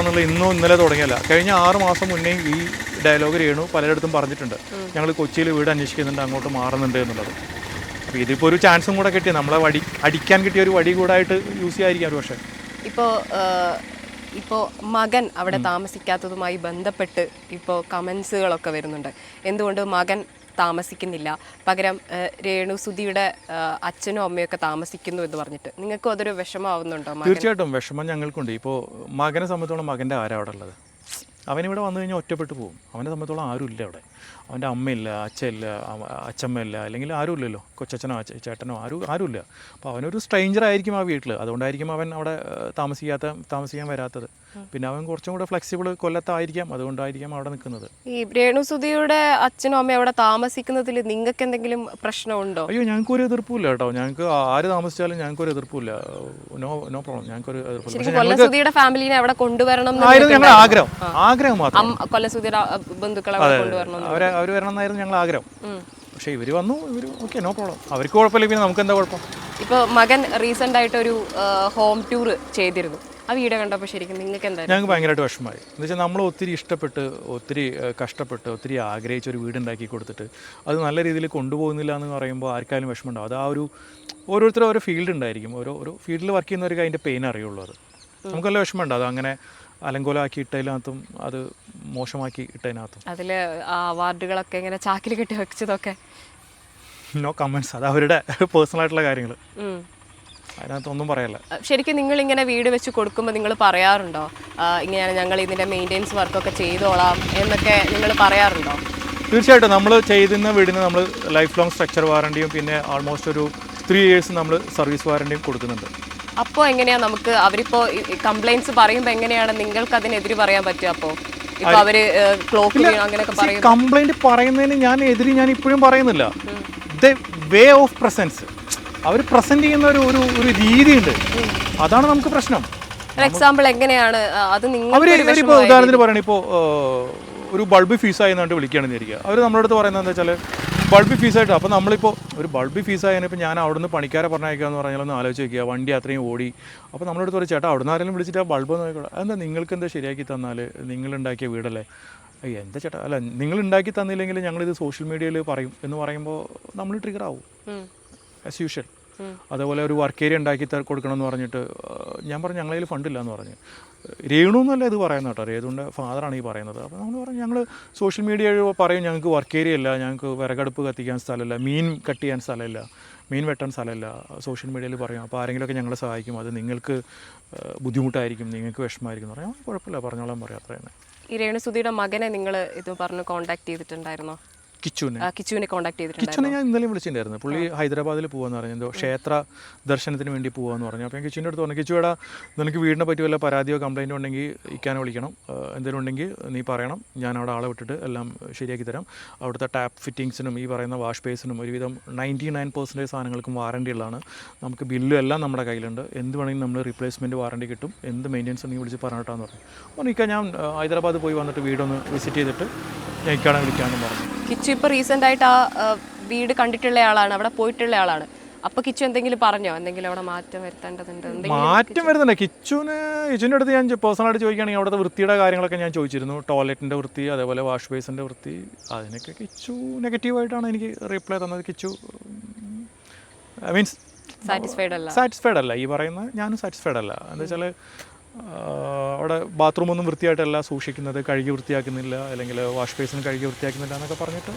എന്നുള്ള ഇന്നലെ തുടങ്ങിയല്ല. കഴിഞ്ഞ 6 മാസം മുന്നേ ഈ ഡയലോഗ് രേണു പലയിടത്തും പറഞ്ഞിട്ടുണ്ട്. ഞങ്ങൾ കൊച്ചിയിൽ വീട് അന്വേഷിക്കുന്നുണ്ട്, അങ്ങോട്ട് മാറുന്നുണ്ട് എന്നുള്ളത്. അപ്പോൾ ഇതിപ്പോൾ ഒരു ചാൻസും കൂടെ കിട്ടിയ നമ്മളെ അടിക്കാൻ കിട്ടിയ ഒരു വടി കൂടായിട്ട് യൂസ് ചെയ്യാതിരിക്കാം ഒരു പക്ഷേ. ഇപ്പോൾ മകൻ അവിടെ താമസിക്കാത്തതുമായി ബന്ധപ്പെട്ട് ഇപ്പോൾ കമൻസുകളൊക്കെ വരുന്നുണ്ട്. എന്തുകൊണ്ട് മകൻ താമസിക്കുന്നില്ല, പകരം രേണുസുതിയുടെ അച്ഛനും അമ്മയൊക്കെ താമസിക്കുന്നു എന്ന് പറഞ്ഞിട്ട് നിങ്ങൾക്കും അതൊരു വിഷമമാവുന്നുണ്ടോ? തീർച്ചയായിട്ടും വിഷമം ഞങ്ങൾക്കുണ്ട്. ഇപ്പോൾ മകനെ സംബന്ധിച്ചോളം മകൻ്റെ ആരാ അവിടെ ഉള്ളത്? അവനിവിടെ വന്നു കഴിഞ്ഞാൽ ഒറ്റപ്പെട്ടു പോകും. അവനെ സംബന്ധിച്ചോളം ആരുമില്ല അവിടെ. അവൻ്റെ അമ്മയില്ല, അച്ഛനില്ല, അച്ഛമ്മയില്ല, അല്ലെങ്കിൽ ആരുമില്ലല്ലോ, കൊച്ചച്ഛനോ ചേട്ടനോ ആരുമില്ല. അപ്പോൾ അവനൊരു സ്ട്രേഞ്ചർ ആയിരിക്കും ആ വീട്ടിൽ. അതുകൊണ്ടായിരിക്കും അവൻ അവിടെ താമസിക്കാൻ വരാത്തത്. പിന്നെ അവൻ കുറച്ചും കൂടെ ഫ്ലെക്സിബിൾ കൊല്ലത്തായിരിക്കാം, അതുകൊണ്ടായിരിക്കാം അവിടെ നിൽക്കുന്നത്. ഈ രേണുസുതിയുടെ അച്ഛനും അമ്മയും അവിടെ താമസിക്കുന്നതിൽ നിങ്ങൾക്ക് എന്തെങ്കിലും പ്രശ്നമുണ്ടോ? അയ്യോ, ഞങ്ങൾക്കൊരു എതിർപ്പില്ല കേട്ടോ. ഞങ്ങൾക്ക് ആര് താമസിച്ചാലും ഞങ്ങൾക്കൊരു എതിർപ്പില്ല. No problem. ഞങ്ങൾക്കൊരു എതിർപ്പില്ല. കൊല്ലസുതിയുടെ ഫാമിലിനെ അവിടെ കൊണ്ടുവരണം ഞങ്ങളുടെ ആഗ്രഹം മാത്രം. കൊല്ലസുതിയുടെ ബന്ധുക്കളെ കൊണ്ടുവരണം, അവർ വരണം എന്നായിരുന്നു ഞങ്ങൾ ആഗ്രഹം. പക്ഷേ ഇവർ വന്നു, ഓക്കെ, നോ പ്രോബ്ലം. അവർക്ക് കുഴപ്പമില്ല, പിന്നെ നമുക്ക് എന്താ കുഴപ്പം? ഇപ്പോൾ മകൻ റീസെൻ്റ് ആയിട്ടൊരു ഹോം ടൂർ ചെയ്തിരുന്നു. ആ വീഡിയോ കണ്ടപ്പോൾ ശരിക്കും നിങ്ങൾക്ക് എന്തായാലും? ഞങ്ങൾക്ക് ഭയങ്കരമായിട്ട് വിഷമമായി. എന്ന് വെച്ചാൽ നമ്മൾ ഒത്തിരി ഇഷ്ടപ്പെട്ട്, ഒത്തിരി കഷ്ടപ്പെട്ട്, ഒത്തിരി ആഗ്രഹിച്ച് ഒരു വീടുണ്ടാക്കി കൊടുത്തിട്ട് അത് നല്ല രീതിയിൽ കൊണ്ടുപോകുന്നില്ല എന്ന് പറയുമ്പോൾ ആർക്കായാലും വിഷമമുണ്ടാവും. അത് ആ ഒരു ഓരോരുത്തരും ഓരോ ഫീൽഡ് ഉണ്ടായിരിക്കും. ഓരോ ഫീൽഡിൽ വർക്ക് ചെയ്യുന്നവർക്ക് അതിൻ്റെ പെയിൻ അറിയുള്ളൂ. അത് നമുക്ക് നല്ല വിഷമമുണ്ട്. അത് അങ്ങനെ അലങ്കോലമാക്കി ഇട്ടതിനകത്തും അത് മോശമാക്കി ഇട്ടതിനകത്തും. അതിൽ അവാർഡുകളൊക്കെ ഇങ്ങനെ ചാക്കിൽ കെട്ടി വെച്ചതൊക്കെ നോ കമൻസ്. അത് അവരുടെ പേഴ്സണലായിട്ടുള്ള കാര്യങ്ങൾ, അതിനകത്തൊന്നും പറയല്ല. ശരിക്കും നിങ്ങൾ ഇങ്ങനെ വീട് വെച്ച് കൊടുക്കുമ്പോൾ നിങ്ങൾ പറയാറുണ്ടോ ഇങ്ങനെയാണ് ഞങ്ങൾ ഇതിൻ്റെ മെയിൻ്റെനൻസ് വർക്കൊക്കെ ചെയ്തോളാം എന്നൊക്കെ നിങ്ങൾ പറയാറുണ്ടോ? തീർച്ചയായിട്ടും. നമ്മൾ ചെയ്യുന്ന വീടിന് നമ്മൾ ലൈഫ് ലോങ് സ്ട്രക്ചർ വാറണ്ടിയും പിന്നെ ആൾമോസ്റ്റ് ഒരു 3 years നമ്മൾ സർവീസ് വാറണ്ടിയും കൊടുക്കുന്നുണ്ട്. അപ്പോൾ എങ്ങനെയാണ് നമുക്ക് അവരിപ്പോൾ കംപ്ലൈൻറ്റ്സ് പറയുമ്പോൾ എങ്ങനെയാണ് നിങ്ങൾക്ക് അതിനെതിരെ പറയാൻ പറ്റുക? അപ്പോൾ ഇപ്പോൾ അവർ ക്ലോക്ക് അങ്ങനെയൊക്കെ പറയും. കംപ്ലൈൻറ്റ് പറയുന്നതിന് ഞാൻ ഇപ്പോഴും പറയുന്നില്ല. ദ വേ ഓഫ് പ്രസൻസ്, അവർ പ്രസൻറ്റ് ചെയ്യുന്ന ഒരു രീതിയുണ്ട്. അതാണ് നമുക്ക് പ്രശ്നം. എക്സാമ്പിൾ എങ്ങനെയാണ് അത്? അവർ ഇപ്പോൾ ഉദാഹരണത്തിന് പറയണേ, ഇപ്പോൾ ഒരു ബൾബ് ഫീസായി എന്നിട്ട് വിളിക്കുകയാണെന്ന് വിചാരിക്കുക. അവർ നമ്മുടെ അടുത്ത് പറയുന്നത് എന്താ വെച്ചാൽ ബൾബ് ഫീസായിട്ട്. അപ്പോൾ നമ്മളിപ്പോൾ ഒരു ബൾബ് ഫീസായതിനിപ്പോൾ ഞാൻ അവിടെ നിന്ന് പണിക്കാരെ പറഞ്ഞയക്കുക എന്ന് പറഞ്ഞാൽ ഒന്ന് ആലോചിച്ച് വയ്ക്കുക. വണ്ടി അത്രയും ഓടി. അപ്പോൾ നമ്മുടെ അടുത്ത് പറയും, ചേട്ടാ അവിടെ നിന്ന് ആരെങ്കിലും വിളിച്ചിട്ട് ആ ബൾബ് നോക്കിക്കോളാം. അതെന്താ നിങ്ങൾക്ക് എന്താ ശരിയാക്കി തന്നാൽ? നിങ്ങളുണ്ടാക്കിയ വീടല്ലേ? എന്താ ചേട്ടാ, അല്ല നിങ്ങൾ ഉണ്ടാക്കി തന്നില്ലെങ്കിൽ ഞങ്ങളിത് സോഷ്യൽ മീഡിയയിൽ പറയും എന്ന് പറയുമ്പോൾ നമ്മൾ ട്രിഗർ ആവും ആസ് യൂഷ്വൽ. അതേപോലെ ഒരു വർക്ക് ഏരിയ ഉണ്ടാക്കി കൊടുക്കണമെന്ന് പറഞ്ഞിട്ട് ഞാൻ പറഞ്ഞു ഞങ്ങളുടെ കയ്യിൽ ഫണ്ടില്ല എന്ന് പറഞ്ഞു. രേണു എന്നല്ല ഇത് പറയുന്നത് കേട്ടോ, രേണുവിൻ്റെ ഫാദറാണ് ഈ പറയുന്നത്. അപ്പോൾ നമ്മൾ പറഞ്ഞു ഞങ്ങൾ സോഷ്യൽ മീഡിയ പറയും ഞങ്ങൾക്ക് വർക്ക് ഏരിയ ഇല്ല, ഞങ്ങൾക്ക് വിറകടുപ്പ് കത്തിക്കാൻ സ്ഥലമില്ല, മീൻ കട്ട് ചെയ്യാൻ സ്ഥലമില്ല, മീൻ വെട്ടാൻ സ്ഥലമില്ല. സോഷ്യൽ മീഡിയയിൽ പറയും അപ്പോൾ ആരെങ്കിലുമൊക്കെ ഞങ്ങളെ സഹായിക്കും, അത് നിങ്ങൾക്ക് ബുദ്ധിമുട്ടായിരിക്കും, നിങ്ങൾക്ക് വിഷമമായിരിക്കും എന്ന് പറയാം. കുഴപ്പമില്ല പറഞ്ഞോളാൻ പറയാം, അത്ര തന്നെ. ഈ രേണുസുധിയുടെ മകനെ നിങ്ങൾ ഇത് പറഞ്ഞ് കോൺടാക്ട് ചെയ്തിട്ടുണ്ടായിരുന്നോ? കിച്ചുവിനെ കോൺടാക്ട് ചെയ്തിട്ടുണ്ട്. കിച്ചുവിനെ ഞാൻ ഇന്നലെയും വിളിച്ചിട്ടുണ്ടായിരുന്നു. പുള്ളി ഹൈദരാബാദിൽ പോകാമെന്ന് പറഞ്ഞു, എന്തോ ക്ഷേത്ര ദർശനത്തിന് വേണ്ടി പോകാമെന്ന് പറഞ്ഞു. അപ്പോൾ ഞാൻ കിച്ചുവിൻ്റെ അടുത്ത് പറഞ്ഞു, കിച്ചുവേടാ നിനക്ക് വീടിനെ പറ്റി വല്ല പരാതിയോ കംപ്ലയിൻറ്റോ ഉണ്ടെങ്കിൽ ഇക്കാനെ വിളിക്കണം, എന്തെങ്കിലും ഉണ്ടെങ്കിൽ നീ പറയണം, ഞാൻ അവിടെ ആളെ വിട്ടിട്ട് എല്ലാം ശരിയാക്കി തരാം. അവിടുത്തെ ടാപ്പ് ഫിറ്റിങ്സിനും ഈ പറയുന്ന വാഷ് ബേസിനും ഒരുവിധം 99% സാധനങ്ങൾക്കും വാറണ്ടി ഉള്ളതാണ്. നമുക്ക് ബില്ലും എല്ലാം നമ്മുടെ കയ്യിലുണ്ട്, എന്ത് വേണമെങ്കിലും നമ്മൾ റീപ്ലേസ്മെൻറ്റ് വാറണ്ടി കിട്ടും, എന്ത് മെയിൻ്റെനൻസ് നീ വിളിച്ച് പറഞ്ഞിട്ടാന്ന് പറഞ്ഞു. അപ്പോൾ ഇക്ക ഞാൻ ഹൈദരാബാദ് പോയി വന്നിട്ട് വീടൊന്ന് വിസിറ്റ് ചെയ്തിട്ട് ഞാൻ ഇക്കാനെ വിളിക്കാമെന്ന് പറഞ്ഞു. കിച്ചു ഇപ്പോൾ റീസെൻ്റ് ആയിട്ട് ആ വീട് കണ്ടിട്ടുള്ള ആളാണ്, അവിടെ പോയിട്ടുള്ള ആളാണ്. അപ്പോൾ കിച്ചു എന്തെങ്കിലും പറഞ്ഞോ, എന്തെങ്കിലും അവിടെ മാറ്റം വരുത്തേണ്ടതുണ്ട്? മാറ്റം വരുന്നുണ്ട്. കിച്ചുവിൻ്റെ അടുത്ത് ഞാൻ പേഴ്സണലായിട്ട് ചോദിക്കുകയാണെങ്കിൽ അവിടുത്തെ വൃത്തിയുടെ കാര്യങ്ങളൊക്കെ ഞാൻ ചോദിച്ചിരുന്നു, ടോയ്ലറ്റിൻ്റെ വൃത്തി, അതേപോലെ വാഷ് ബേസിൻ്റെ വൃത്തി, അതിനൊക്കെ കിച്ചു നെഗറ്റീവായിട്ടാണ് എനിക്ക് റിപ്ലൈ തന്നത്. കിച്ചു മീൻസ് സാറ്റിസ്ഫൈഡ് അല്ല, ഈ പറയുന്ന ഞാനും സാറ്റിസ്ഫൈഡ് അല്ല. എന്താ വെച്ചാൽ അവിടെ ബാത്റൂമൊന്നും വൃത്തിയായിട്ടല്ല സൂക്ഷിക്കുന്നത്, കഴുകി വൃത്തിയാക്കുന്നില്ല, അല്ലെങ്കിൽ വാഷ് ബേസിന് കഴുകി വൃത്തിയാക്കുന്നില്ല എന്നൊക്കെ പറഞ്ഞിട്ട്.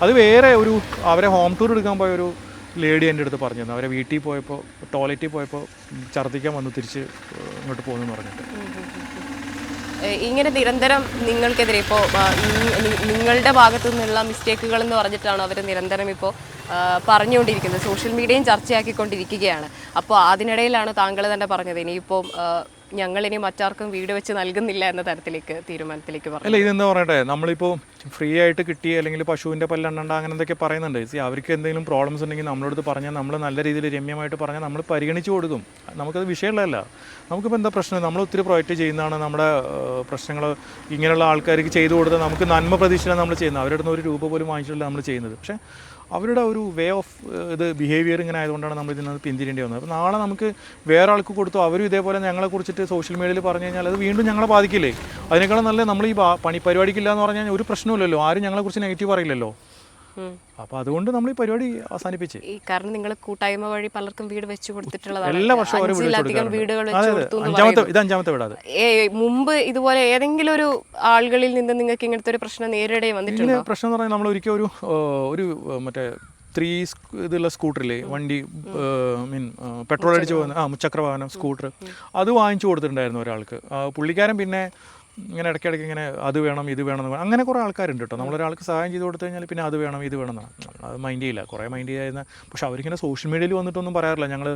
അത് വേറെ ഒരു അവരെ ഹോം ടൂർ എടുക്കാൻ പോയ ഒരു ലേഡി എൻ്റെ അടുത്ത് പറഞ്ഞു തന്നെ, അവരെ വീട്ടിൽ പോയപ്പോൾ ടോയ്ലറ്റിൽ പോയപ്പോൾ ഛർദ്ദിക്കാൻ വന്ന് തിരിച്ച് ഇങ്ങോട്ട് പോകുന്നു പറഞ്ഞിട്ട്. ഇങ്ങനെ നിരന്തരം നിങ്ങൾക്കെതിരെ ഇപ്പോൾ നിങ്ങളുടെ ഭാഗത്തു നിന്നുള്ള മിസ്റ്റേക്കുകൾ എന്ന് പറഞ്ഞിട്ടാണ് അവർ നിരന്തരം ഇപ്പോൾ പറഞ്ഞുകൊണ്ടിരിക്കുന്നത്, സോഷ്യൽ മീഡിയയും ചർച്ചയാക്കിക്കൊണ്ടിരിക്കുകയാണ്. അപ്പോൾ അതിനിടയിലാണ് താങ്കൾ തന്നെ പറഞ്ഞത് ഇനിയിപ്പോൾ ഞങ്ങളിനി മറ്റാർക്കും വീട് വെച്ച് നൽകുന്നില്ല എന്ന തരത്തിലേക്ക് തീരുമാനത്തിലേക്ക് പറഞ്ഞു. അല്ല, ഇതെന്താ പറയട്ടെ, നമ്മളിപ്പോൾ ഫ്രീ ആയിട്ട് കിട്ടിയ അല്ലെങ്കിൽ പശുവിൻ്റെ പല്ലെണ്ണണ്ട അങ്ങനെ എന്തൊക്കെ പറയുന്നുണ്ട്. അവർക്ക് എന്തെങ്കിലും പ്രോബ്ലംസ് ഉണ്ടെങ്കിൽ നമ്മളോട് പറഞ്ഞാൽ നമ്മൾ നല്ല രീതിയിൽ രമ്യമായിട്ട് പറഞ്ഞാൽ നമ്മൾ പരിഗണിച്ച് കൊടുക്കും. നമുക്കത് വിഷയമുള്ളതല്ല. നമുക്കിപ്പോൾ എന്താ പ്രശ്നം, നമ്മൾ ഒത്തിരി പ്രൊജക്റ്റ് ചെയ്യുന്നതാണ്, നമ്മുടെ പ്രശ്നങ്ങൾ ഇങ്ങനെയുള്ള ആൾക്കാർക്ക് ചെയ്തു കൊടുത്താൽ നമുക്ക് നന്മ പ്രതീക്ഷയിലാണ് നമ്മൾ ചെയ്യുന്നത്. അവരുടെ അടുത്ത് ഒരു രൂപ പോലും വാങ്ങിച്ചിട്ടില്ല നമ്മൾ ചെയ്യുന്നത്. പക്ഷേ അവരുടെ ഒരു വേ ഓഫ് ഇത് ബിഹേവിയർ ഇങ്ങനെ ആയതുകൊണ്ടാണ് നമ്മൾ ഇതിനകത്ത് പിന്തിരിയേണ്ടി വന്നത്. അപ്പോൾ നാളെ നമുക്ക് വേറെ ആൾക്ക് കൊടുത്തു, അവരും ഇതേപോലെ ഞങ്ങളെ കുറിച്ചിട്ട് സോഷ്യൽ മീഡിയയിൽ പറഞ്ഞു കഴിഞ്ഞാൽ അത് വീണ്ടും ഞങ്ങളെ ബാധിക്കില്ലേ? അതിനേക്കാളും നല്ല നമ്മൾ ഈ പരിപാടിക്കില്ല എന്ന് പറഞ്ഞാൽ ഒരു പ്രശ്നമില്ലല്ലോ, ആരും ഞങ്ങളെക്കുറിച്ച് നെഗറ്റീവ് പറയില്ലല്ലോ. അപ്പോൾ അതുകൊണ്ട് നമ്മൾ ഈ പരിപാടി അവസാനിപ്പിച്ച്. കാരണം നിങ്ങൾ കൂട്ടായ്മ വഴി പലർക്കും വീട് വെച്ച് കൊടുത്തിട്ടുള്ളതാണ്, എല്ലാ വർഷവും ഇത് അഞ്ചാമത്തെ വീടാണ്. മുമ്പ് ഇതുപോലെ ഏതെങ്കിലും ഒരു ആളുകളിൽ നിന്ന് നിങ്ങൾക്ക് ഇങ്ങനത്തെ ഒരു പ്രശ്നം നേരിടേ വന്നിട്ടുണ്ട്? പ്രശ്നം എന്ന് പറഞ്ഞാൽ നമ്മൾ ഒരിക്കൽ ഒരു മറ്റേ 3 ഇതുള്ള സ്കൂട്ടറില്ലേ, വണ്ടി മീൻ പെട്രോൾ അടിച്ച് പോകുന്ന മുച്ചക്ര വാഹനം സ്കൂട്ടർ, അത് വാങ്ങിച്ചു കൊടുത്തിട്ടുണ്ടായിരുന്നു ഒരാൾക്ക്. പുള്ളിക്കാരൻ പിന്നെ ഇങ്ങനെ ഇടയ്ക്കിടയ്ക്ക് ഇങ്ങനെ അത് വേണം ഇത് വേണം അങ്ങനെ കുറേ ആൾക്കാരുണ്ട് കേട്ടോ. നമ്മളൊരാൾക്ക് സഹായം ചെയ്ത് കൊടുത്തു കഴിഞ്ഞാൽ പിന്നെ അത് വേണം ഇത് വേണം എന്നാണ്, അത് മൈൻഡ് ചെയ്യില്ല. കുറേ മൈൻഡ് ചെയ്യുന്ന, പക്ഷെ അവരിങ്ങനെ സോഷ്യൽ മീഡിയയിൽ വന്നിട്ടൊന്നും പറയാറില്ല, ഞങ്ങൾ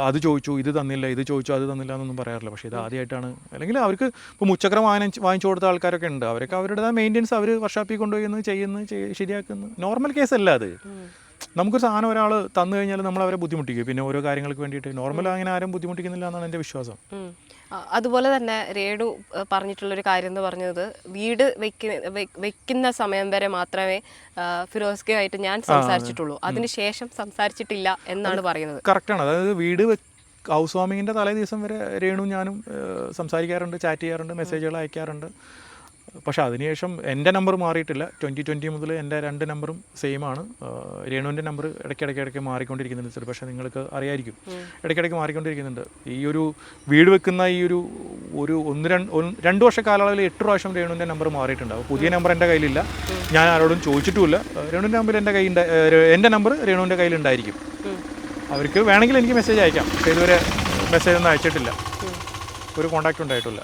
അത് ചോദിച്ചു ഇത് തന്നില്ല, ഇത് ചോദിച്ചു അത് തന്നില്ല എന്നൊന്നും പറയാറില്ല. പക്ഷേ ഇത് ആദ്യമായിട്ടാണ്. അല്ലെങ്കിൽ അവർക്ക് ഇപ്പോൾ മുച്ചക്ര വാങ്ങിച്ചു കൊടുത്ത ആൾക്കാരൊക്കെ ഉണ്ട്, അവരൊക്കെ അവരുടെ മെയിൻ്റെനൻസ് അവർ വർഷാപ്പിൽ കൊണ്ടുപോയി ശരിയാക്കുന്നു. നോർമൽ കേസല്ല അത്. നമുക്കൊരു സാധനം ഒരാൾ തന്നു കഴിഞ്ഞാൽ നമ്മൾ അവരെ ബുദ്ധിമുട്ടിക്കും, പിന്നെ ഓരോ കാര്യങ്ങൾക്ക് വേണ്ടിയിട്ട്. നോർമൽ അങ്ങനെ ആരും ബുദ്ധിമുട്ടിക്കുന്നില്ല എന്നാണ് എൻ്റെ വിശ്വാസം. അതുപോലെ തന്നെ രേണു പറഞ്ഞിട്ടുള്ളൊരു കാര്യം എന്ന് പറഞ്ഞത്, വീട് വെക്കുന്ന സമയം വരെ മാത്രമേ ഫിറോസ്കയുമായിട്ട് ഞാൻ സംസാരിച്ചിട്ടുള്ളൂ, അതിനുശേഷം സംസാരിച്ചിട്ടില്ല എന്നാണ് പറയുന്നത്. കറക്റ്റാണ്. അതായത് വീട് ഹൗസ് വാമിങ്ങിൻ്റെ തലേ ദിവസം വരെ രേണു ഞാനും സംസാരിക്കാറുണ്ട്, ചാറ്റ് ചെയ്യാറുണ്ട്, മെസ്സേജുകൾ അയക്കാറുണ്ട്. പക്ഷേ അതിനുശേഷം എൻ്റെ നമ്പർ മാറിയിട്ടില്ല. 2020 മുതൽ എൻ്റെ 2 നമ്പറും സെയിം ആണ്. രേണുവിൻ്റെ നമ്പർ ഇടയ്ക്കിടയ്ക്ക് മാറിക്കൊണ്ടിരിക്കുന്നുണ്ട്. പക്ഷേ നിങ്ങൾക്ക് അറിയായിരിക്കും, ഇടയ്ക്കിടയ്ക്ക് മാറിക്കൊണ്ടിരിക്കുന്നുണ്ട്. ഈ ഒരു വീട് വെക്കുന്ന ഈ ഒരു 1-2 വർഷ കാലയളവിൽ 8 പ്രാവശ്യം രേണുവിൻ്റെ നമ്പർ മാറിയിട്ടുണ്ട്. അപ്പോൾ പുതിയ നമ്പർ എൻ്റെ കയ്യിലില്ല, ഞാൻ ആരോടും ചോദിച്ചിട്ടുമില്ല. രേണുവിൻ്റെ നമ്പർ എൻ്റെ നമ്പർ രേണുവിൻ്റെ കയ്യിലുണ്ടായിരിക്കും. അവർക്ക് വേണമെങ്കിൽ എനിക്ക് മെസ്സേജ് അയക്കാം, പക്ഷേ ഇതുവരെ മെസ്സേജ് ഒന്നും അയച്ചിട്ടില്ല, ഒരു കോൺടാക്റ്റ് ഉണ്ടായിട്ടില്ല.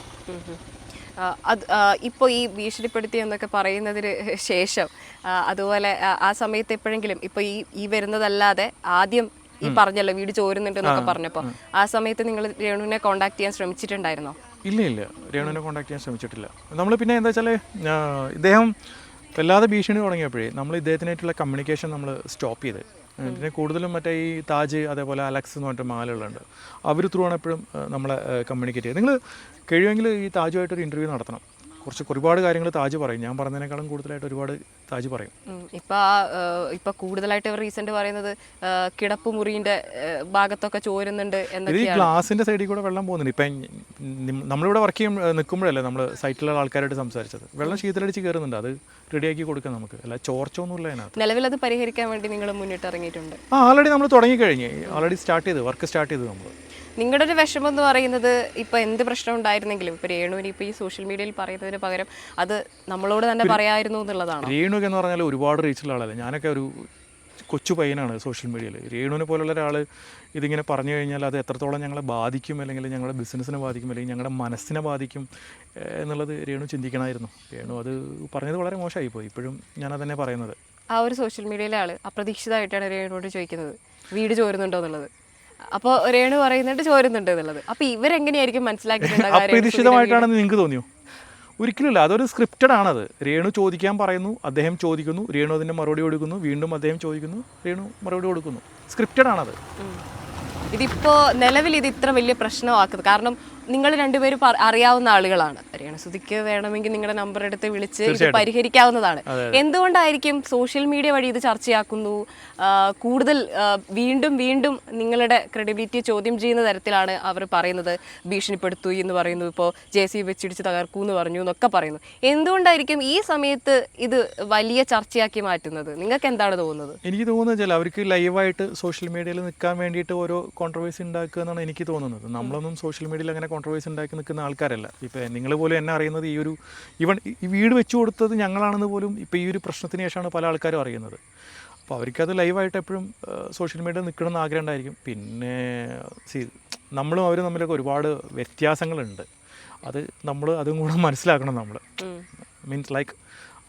ഇപ്പോൾ ഈ ഭീഷണിപ്പെടുത്തി എന്നൊക്കെ പറയുന്നതിന് ശേഷം അതുപോലെ ആ സമയത്ത് എപ്പോഴെങ്കിലും ഇപ്പോൾ ഈ വരുന്നതല്ലാതെ ആദ്യം ഈ പറഞ്ഞല്ലോ വീട് ചോരുന്നുണ്ടെന്നൊക്കെ പറഞ്ഞപ്പോൾ ആ സമയത്ത് നിങ്ങൾ രേണുവിനെ കോൺടാക്ട് ചെയ്യാൻ ശ്രമിച്ചിട്ടുണ്ടായിരുന്നോ? ഇല്ല, രേണുവിനെ കോൺടാക്ട് ചെയ്യാൻ ശ്രമിച്ചിട്ടില്ല. നമ്മൾ പിന്നെ എന്താ വെച്ചാൽ ഇദ്ദേഹം വല്ലാതെ ഭീഷണി തുടങ്ങിയപ്പോഴേ നമ്മൾ ഇദ്ദേഹത്തിനായിട്ടുള്ള കമ്മ്യൂണിക്കേഷൻ നമ്മൾ സ്റ്റോപ്പ് ചെയ്ത്. പിന്നെ കൂടുതലും മറ്റേ ഈ താജ് അതേപോലെ അലക്സ് എന്ന് പറഞ്ഞിട്ട് മാലുകളുണ്ട്, അവർ ത്രൂ ആണ് എപ്പോഴും നമ്മളെ കമ്മ്യൂണിക്കേറ്റ് ചെയ്യുക. നിങ്ങൾ കഴിയുമെങ്കിൽ ഈ താജുമായിട്ടൊരു ഇൻ്റർവ്യൂ നടത്തണം. കുറച്ച് ഒരുപാട് കാര്യങ്ങൾ താജ് പറയും. ഞാൻ പറഞ്ഞതിനേക്കാളും കൂടുതലായിട്ട് ഒരുപാട് താജ് പറയും. ഇപ്പൊ കൂടുതലായിട്ട് ഇവർ റീസെന്റ് പറയുന്നത് കിടപ്പ് മുറിന്റെ ഭാഗത്തൊക്കെ ചോരുന്നുണ്ട് ഇത് ഈ എന്നൊക്കെയാണ്. ഗ്ലാസിൻ്റെ സൈഡിൽ കൂടെ വെള്ളം പോകുന്നുണ്ട്. ഇപ്പം നമ്മളിവിടെ വർക്ക് നിൽക്കുമ്പോഴല്ലേ നമ്മൾ സൈറ്റിലുള്ള ആൾക്കാരായിട്ട് സംസാരിച്ചത്. വെള്ളം ശീതളടിച്ച് കയറുന്നുണ്ട്. അത് റെഡിയാക്കി കൊടുക്കാം നമുക്ക്. അല്ല ചോർച്ചൊന്നുമില്ല അതിനകത്ത്. നിലവിൽ അത് പരിഹരിക്കാൻ വേണ്ടി നിങ്ങൾ മുന്നിട്ട് ഇറങ്ങിയിട്ടുണ്ട്. ആൾറെഡി നമ്മൾ തുടങ്ങിക്കഴിഞ്ഞ്. ഓൾറെഡി വർക്ക് സ്റ്റാർട്ട് ചെയ്ത് നമ്മൾ. നിങ്ങളുടെ ഒരു വിഷമം എന്ന് പറയുന്നത് ഇപ്പോൾ എന്ത് പ്രശ്നം ഉണ്ടായിരുന്നെങ്കിലും ഇപ്പോൾ രേണുവിന് ഇപ്പോൾ ഈ സോഷ്യൽ മീഡിയയിൽ പറയുന്നതിന് പകരം അത് നമ്മളോട് തന്നെ പറയായിരുന്നു എന്നുള്ളതാണ്. രേണുക എന്ന് പറഞ്ഞാൽ ഒരുപാട് റീച്ചുള്ള ആളല്ലേ. ഞാനൊക്കെ ഒരു കൊച്ചു പയ്യനാണ് സോഷ്യൽ മീഡിയയിൽ. രേണുവിനെ പോലുള്ള ഒരാൾ ഇതിങ്ങനെ പറഞ്ഞു കഴിഞ്ഞാൽ അത് എത്രത്തോളം ഞങ്ങളെ ബാധിക്കും, അല്ലെങ്കിൽ ഞങ്ങളുടെ ബിസിനസ്സിനെ ബാധിക്കും, അല്ലെങ്കിൽ ഞങ്ങളുടെ മനസ്സിനെ ബാധിക്കും എന്നുള്ളത് രേണു ചിന്തിക്കണമായിരുന്നു. രേണു അത് പറഞ്ഞത് വളരെ മോശമായിപ്പോയി. ഇപ്പോഴും ഞാനതന്നെ പറയുന്നത്. ആ ഒരു സോഷ്യൽ മീഡിയയിലെ ആൾ അപ്രതീക്ഷിതമായിട്ടാണ് രേണുവോട് ചോദിക്കുന്നത് വീട് ചോരുന്നുണ്ടോ എന്നുള്ളത്. അപ്പോൾ രേണു പറയുന്നുണ്ട് ചോരുന്നുണ്ട് എന്നുള്ളത്. അപ്പോൾ ഇവരെങ്ങനെയായിരിക്കും മനസ്സിലാക്കിയിട്ടുണ്ടാകുക? അപ്രതീക്ഷിതമായിട്ടാണെന്ന് നിങ്ങൾക്ക് തോന്നിയോ? ഒരിക്കലുമില്ല. അതൊരു സ്ക്രിപ്റ്റഡ് ആണത്. രേണു ചോദിക്കാൻ പറയുന്നു, അദ്ദേഹം ചോദിക്കുന്നു, രേണു അതിൻ്റെ മറുപടി കൊടുക്കുന്നു, വീണ്ടും അദ്ദേഹം ചോദിക്കുന്നു, രേണു മറുപടി കൊടുക്കുന്നു. സ്ക്രിപ്റ്റഡ് ആണത്. ഇതിപ്പോൾ നിലവിൽ ഇത് ഇത്ര വലിയ പ്രശ്നമാക്കുന്നത് കാരണം നിങ്ങൾ രണ്ടുപേരും അറിയാവുന്ന ആളുകളാണ്. രേണുസുതിക്ക് വേണമെങ്കിൽ നിങ്ങളുടെ നമ്പർ എടുത്ത് വിളിച്ച് ഇത് പരിഹരിക്കാവുന്നതാണ്. എന്തുകൊണ്ടായിരിക്കും സോഷ്യൽ മീഡിയ വഴി ഇത് ചർച്ചയാക്കുന്നു? കൂടുതൽ വീണ്ടും വീണ്ടും നിങ്ങളുടെ ക്രെഡിബിലിറ്റി ചോദ്യം ചെയ്യുന്ന തരത്തിലാണ് അവർ പറയുന്നത്. ഭീഷണിപ്പെടുത്തു എന്ന് പറയുന്നു, ഇപ്പോൾ JCB വെച്ചിടിച്ച് തകർക്കൂ എന്ന് പറഞ്ഞു എന്നൊക്കെ പറയുന്നു. എന്തുകൊണ്ടായിരിക്കും ഈ സമയത്ത് ഇത് വലിയ ചർച്ചയാക്കി മാറ്റുന്നത്? നിങ്ങൾക്ക് എന്താണ് തോന്നുന്നത്? എനിക്ക് തോന്നുന്നത് അവർക്ക് ലൈവായിട്ട് സോഷ്യൽ മീഡിയയിൽ നിൽക്കാൻ വേണ്ടിയിട്ട് ഓരോ കോൺട്രവേഴ്സി ഉണ്ടാക്കുക എന്നാണ് എനിക്ക് തോന്നുന്നത്. നമ്മളൊന്നും സോഷ്യൽ മീഡിയയിൽ അങ്ങനെ കോൺട്രവേഴ്സി ഉണ്ടാക്കി നിൽക്കുന്ന ആൾക്കാരല്ല. ഇപ്പോൾ നിങ്ങൾ പോലും എന്നെ അറിയുന്നത് ഈ വീട് വെച്ചു കൊടുത്തത് ഞങ്ങളാണെന്ന് പോലും ഇപ്പോൾ ഈ ഒരു പ്രശ്നത്തിന് ശേഷമാണ് പല ആൾക്കാരും അറിയുന്നത്. അപ്പോൾ അവർക്കത് ലൈവായിട്ട് എപ്പോഴും സോഷ്യൽ മീഡിയയിൽ നിൽക്കണമെന്ന് ആഗ്രഹം ഉണ്ടായിരിക്കും. പിന്നെ നമ്മളും അവരും തമ്മിലൊക്കെ ഒരുപാട് വ്യത്യാസങ്ങളുണ്ട്. അത് അതും കൂടെ മനസ്സിലാക്കണം നമ്മൾ. മീൻസ് ലൈക്ക്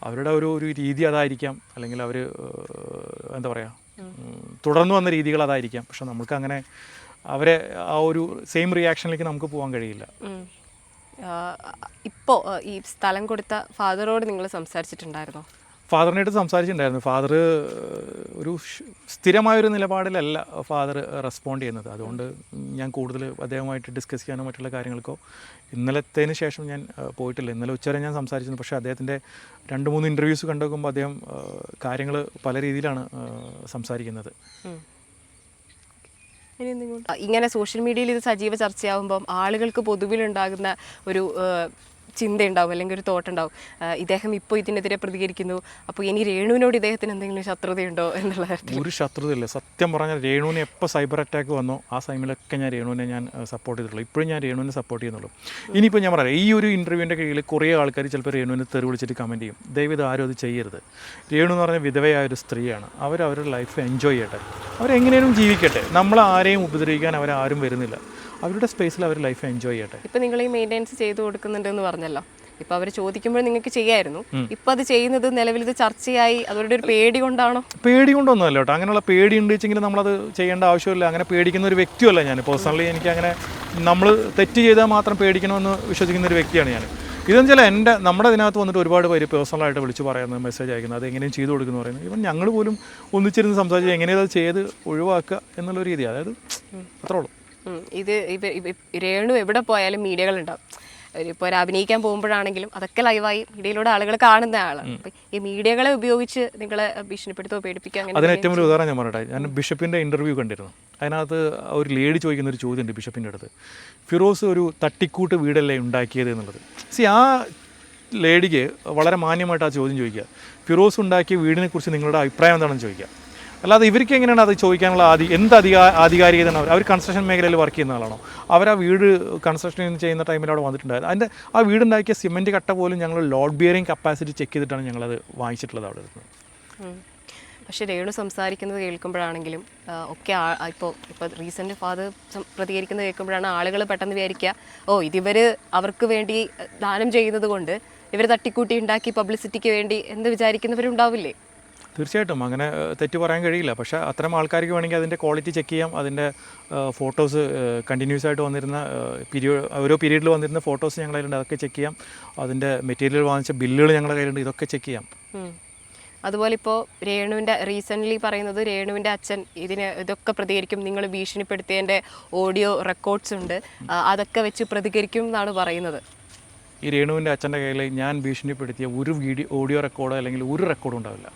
അവരുടെ ഒരു രീതി അതായിരിക്കാം, അല്ലെങ്കിൽ അവർ എന്താ പറയുക തുടർന്നു വന്ന രീതികൾ അതായിരിക്കാം. പക്ഷെ നമുക്ക് അങ്ങനെ അവരെ ആ ഒരു സെയിം റിയാക്ഷനിലേക്ക് നമുക്ക് പോകാൻ കഴിയില്ല. ഇപ്പോൾ ഈ സ്ഥലം കൊടുത്ത ഫാദറോട് നിങ്ങൾ സംസാരിച്ചിട്ടുണ്ടായിരുന്നോ? ഫാദറിനായിട്ട് സംസാരിച്ചിട്ടുണ്ടായിരുന്നു. ഫാദർ ഒരു സ്ഥിരമായൊരു നിലപാടിലല്ല ഫാദർ റെസ്പോണ്ട് ചെയ്യുന്നത്. അതുകൊണ്ട് ഞാൻ കൂടുതൽ അദ്ദേഹവുമായിട്ട് ഡിസ്കസ് ചെയ്യാനോ മറ്റുള്ള കാര്യങ്ങൾക്കോ ഇന്നലത്തേന് ശേഷം ഞാൻ പോയിട്ടില്ല. ഇന്നലെ ഉച്ചവരെ ഞാൻ സംസാരിച്ചിരുന്നു. പക്ഷേ അദ്ദേഹത്തിൻ്റെ 2-3 ഇൻ്റർവ്യൂസ് കണ്ടുനോക്കുമ്പോൾ അദ്ദേഹം കാര്യങ്ങൾ പല രീതിയിലാണ് സംസാരിക്കുന്നത്. ഇങ്ങനെ സോഷ്യൽ മീഡിയയിൽ ഇത് സജീവ ചർച്ചയാകുമ്പം ആളുകൾക്ക് പൊതുവിലുണ്ടാകുന്ന ഒരു ചിന്തയുണ്ടാവും, അല്ലെങ്കിൽ ഒരു തോട്ടുണ്ടാവും, ഇദ്ദേഹം ഇപ്പോൾ ഇതിനെതിരെ പ്രതികരിക്കുന്നു, അപ്പോൾ ഇനി രേണുവിനോട് ഇദ്ദേഹത്തിന് എന്തെങ്കിലും ശത്രുതയുണ്ടോ എന്നുള്ള കാര്യത്തിൽ. ഒരു ശത്രുതയില്ല. സത്യം പറഞ്ഞാൽ രേണുവിന് എപ്പോൾ സൈബർ അറ്റാക്ക് വന്നോ ആ സമയത്തൊക്കെ രേണുവിനെ ഞാൻ സപ്പോർട്ട് ചെയ്തിട്ടുള്ളൂ. ഇപ്പോഴും ഞാൻ രേണുവിനെ സപ്പോർട്ട് ചെയ്യുന്നുള്ളൂ. ഇനിയിപ്പോൾ ഞാൻ പറയാം, ഈ ഒരു ഇൻ്റർവ്യൂവിൻ്റെ കീഴിൽ കുറേ ആൾക്കാർ ചിലപ്പോൾ രേണുവിനെ തെറി വിളിച്ചിട്ട് കമൻറ്റ് ചെയ്യും. ദയവ് ആരും അത് ചെയ്യരുത്. രേണു എന്ന് പറഞ്ഞാൽ വിധവയായ ഒരു സ്ത്രീയാണ്. അവരുടെ ലൈഫ് എൻജോയ് ചെയ്യട്ടെ, അവരെങ്ങനെയും ജീവിക്കട്ടെ. നമ്മൾ ആരെയും ഉപദ്രവിക്കാൻ അവരാരും വരുന്നില്ല. അവരുടെ സ്പേസിൽ അവർ ലൈഫ് എൻജോയ് ചെയ്യട്ടെ. ഇപ്പം നിങ്ങൾ ഈ മെയിൻ്റെനൻസ് ചെയ്ത് കൊടുക്കുന്നുണ്ടെന്ന് പറഞ്ഞല്ലോ. ഇപ്പം അവർ ചോദിക്കുമ്പോൾ നിങ്ങൾക്ക് ചെയ്യായിരുന്നു. ഇപ്പം അത് ചെയ്യുന്നത് നിലവിൽ ഇത് ചർച്ചയായി അവരുടെ ഒരു പേടി കൊണ്ടാണോ? പേടി കൊണ്ടൊന്നുമല്ല കേട്ടോ. അങ്ങനെയുള്ള പേടി ഉണ്ട് വെച്ചെങ്കിൽ നമ്മളത് ചെയ്യേണ്ട ആവശ്യമില്ല. അങ്ങനെ പേടിക്കുന്ന ഒരു വ്യക്തിയല്ല ഞാൻ. പേഴ്സണലി എനിക്ക് അങ്ങനെ നമ്മൾ തെറ്റ് ചെയ്താൽ മാത്രം പേടിക്കണമെന്ന് വിശ്വസിക്കുന്ന ഒരു വ്യക്തിയാണ് ഞാൻ. ഇതെന്ന് വെച്ചാൽ നമ്മുടെ ഇതിനകത്ത് വന്നിട്ട് ഒരുപാട് പേര് പേഴ്സണലായിട്ട് വിളിച്ച് പറയുന്നത്, മെസ്സേജ് അയക്കുന്നത്, അത് എങ്ങനെയും ചെയ്തു കൊടുക്കുന്നു പറയുന്നത്. ഇവൻ ഞങ്ങൾ പോലും ഒന്നിച്ചിരുന്ന് സംസാരിച്ച് എങ്ങനെയത് ചെയ്ത് ഒഴിവാക്കുക എന്നുള്ള രീതി. അതായത് അത്രേ ഉള്ളൂ. ഇത് രേണു എവിടെ പോയാലും മീഡിയകളുണ്ടാവും. ഇപ്പോൾ ഒരു അഭിനയിക്കാൻ പോകുമ്പോഴാണെങ്കിലും അതൊക്കെ ലൈവായി മീഡിയയിലൂടെ ആളുകൾ കാണുന്ന ആളാണ്. അപ്പം ഈ മീഡിയകളെ ഉപയോഗിച്ച് നിങ്ങളെ ഭീഷണിപ്പെടുത്തോ പേടിപ്പിക്കുക അങ്ങനെ? അതിന് ഏറ്റവും വലിയ ഉദാഹരണം ഞാൻ പറയട്ടെ. ഞാൻ ബിഷപ്പിൻ്റെ ഇൻ്റർവ്യൂ കണ്ടിരുന്നു. അതിനകത്ത് ഒരു ലേഡി ചോദിക്കുന്ന ഒരു ചോദ്യമുണ്ട് ബിഷപ്പിൻ്റെ അടുത്ത്. ഫിറോസ് ഒരു തട്ടിക്കൂട്ട് വീടല്ലേ ഉണ്ടാക്കിയത് എന്നുള്ളത്. ആ ലേഡിക്ക് വളരെ മാന്യമായിട്ട് ആ ചോദ്യം ചോദിക്കുക. ഫിറോസ് ഉണ്ടാക്കിയ വീടിനെക്കുറിച്ച് നിങ്ങളുടെ അഭിപ്രായം എന്താണെന്ന് ചോദിക്കുക. അല്ലാതെ ഇവർക്ക് എങ്ങനെയാണ് അത് ചോദിക്കാനുള്ള ആധികാരികതയാണ്? അവർ കൺസ്ട്രക്ഷൻ മേഖലയിൽ വർക്ക് ചെയ്യുന്ന ആളാണോ? അവർ ആ വീട് കൺസ്ട്രക്ഷൻ ചെയ്യുന്ന ടൈമിൽ അവിടെ വന്നിട്ടുണ്ടായിരുന്നു. ആ വീടുണ്ടാക്കിയ സിമെൻറ്റ് കട്ട പോലും ഞങ്ങൾ ലോഡ് ബിയറിംഗ് കപ്പാസിറ്റി ചെക്ക് ചെയ്തിട്ടാണ് ഞങ്ങളത് വാങ്ങിച്ചിട്ടുള്ളത് അവിടെ നിന്ന്. പക്ഷേ രേണു സംസാരിക്കുന്നത് കേൾക്കുമ്പോഴാണെങ്കിലും ഒക്കെ ഇപ്പോൾ റീസെൻ്റ് ഫാദർ പ്രതികരിക്കുന്നത് കേൾക്കുമ്പോഴാണ് ആളുകൾ പെട്ടെന്ന് വിചാരിക്കുക, ഇതിവർ അവർക്ക് വേണ്ടി ദാനം ചെയ്യുന്നത് കൊണ്ട് ഇവർ തട്ടിക്കൂട്ടി ഉണ്ടാക്കി പബ്ലിസിറ്റിക്ക് വേണ്ടി എന്ന് വിചാരിക്കുന്നവരുണ്ടാവില്ലേ? തീർച്ചയായിട്ടും അങ്ങനെ തെറ്റ് പറയാൻ കഴിയില്ല. പക്ഷേ അത്തരം ആൾക്കാർക്ക് വേണമെങ്കിൽ അതിൻ്റെ ക്വാളിറ്റി ചെക്ക് ചെയ്യാം. അതിൻ്റെ ഫോട്ടോസ് കണ്ടിന്യൂസ് ആയിട്ട് വന്നിരുന്ന ഓരോ പീരീഡിൽ വന്നിരുന്ന ഫോട്ടോസ് ഞങ്ങളുടെ കയ്യിലുണ്ട്, അതൊക്കെ ചെക്ക് ചെയ്യാം. അതിൻ്റെ മെറ്റീരിയൽ വാങ്ങിച്ച ബില്ലുകൾ ഞങ്ങളുടെ കയ്യിലുണ്ട്, ഇതൊക്കെ ചെക്ക് ചെയ്യാം. അതുപോലെ ഇപ്പോൾ രേണുവിൻ്റെ റീസെൻ്റ്ലി പറയുന്നത് രേണുവിൻ്റെ അച്ഛൻ ഇതൊക്കെ പ്രതികരിക്കും, നിങ്ങൾ ഭീഷണിപ്പെടുത്തിയതിൻ്റെ ഓഡിയോ റെക്കോർഡ്സ് ഉണ്ട്, അതൊക്കെ വെച്ച് പ്രതികരിക്കും എന്നാണ് പറയുന്നത്. ഈ രേണുവിൻ്റെ അച്ഛൻ്റെ കയ്യിൽ ഞാൻ ഭീഷണിപ്പെടുത്തിയ ഒരു ഓഡിയോ റെക്കോർഡോ അല്ലെങ്കിൽ ഒരു റെക്കോർഡും ഉണ്ടാവില്ല.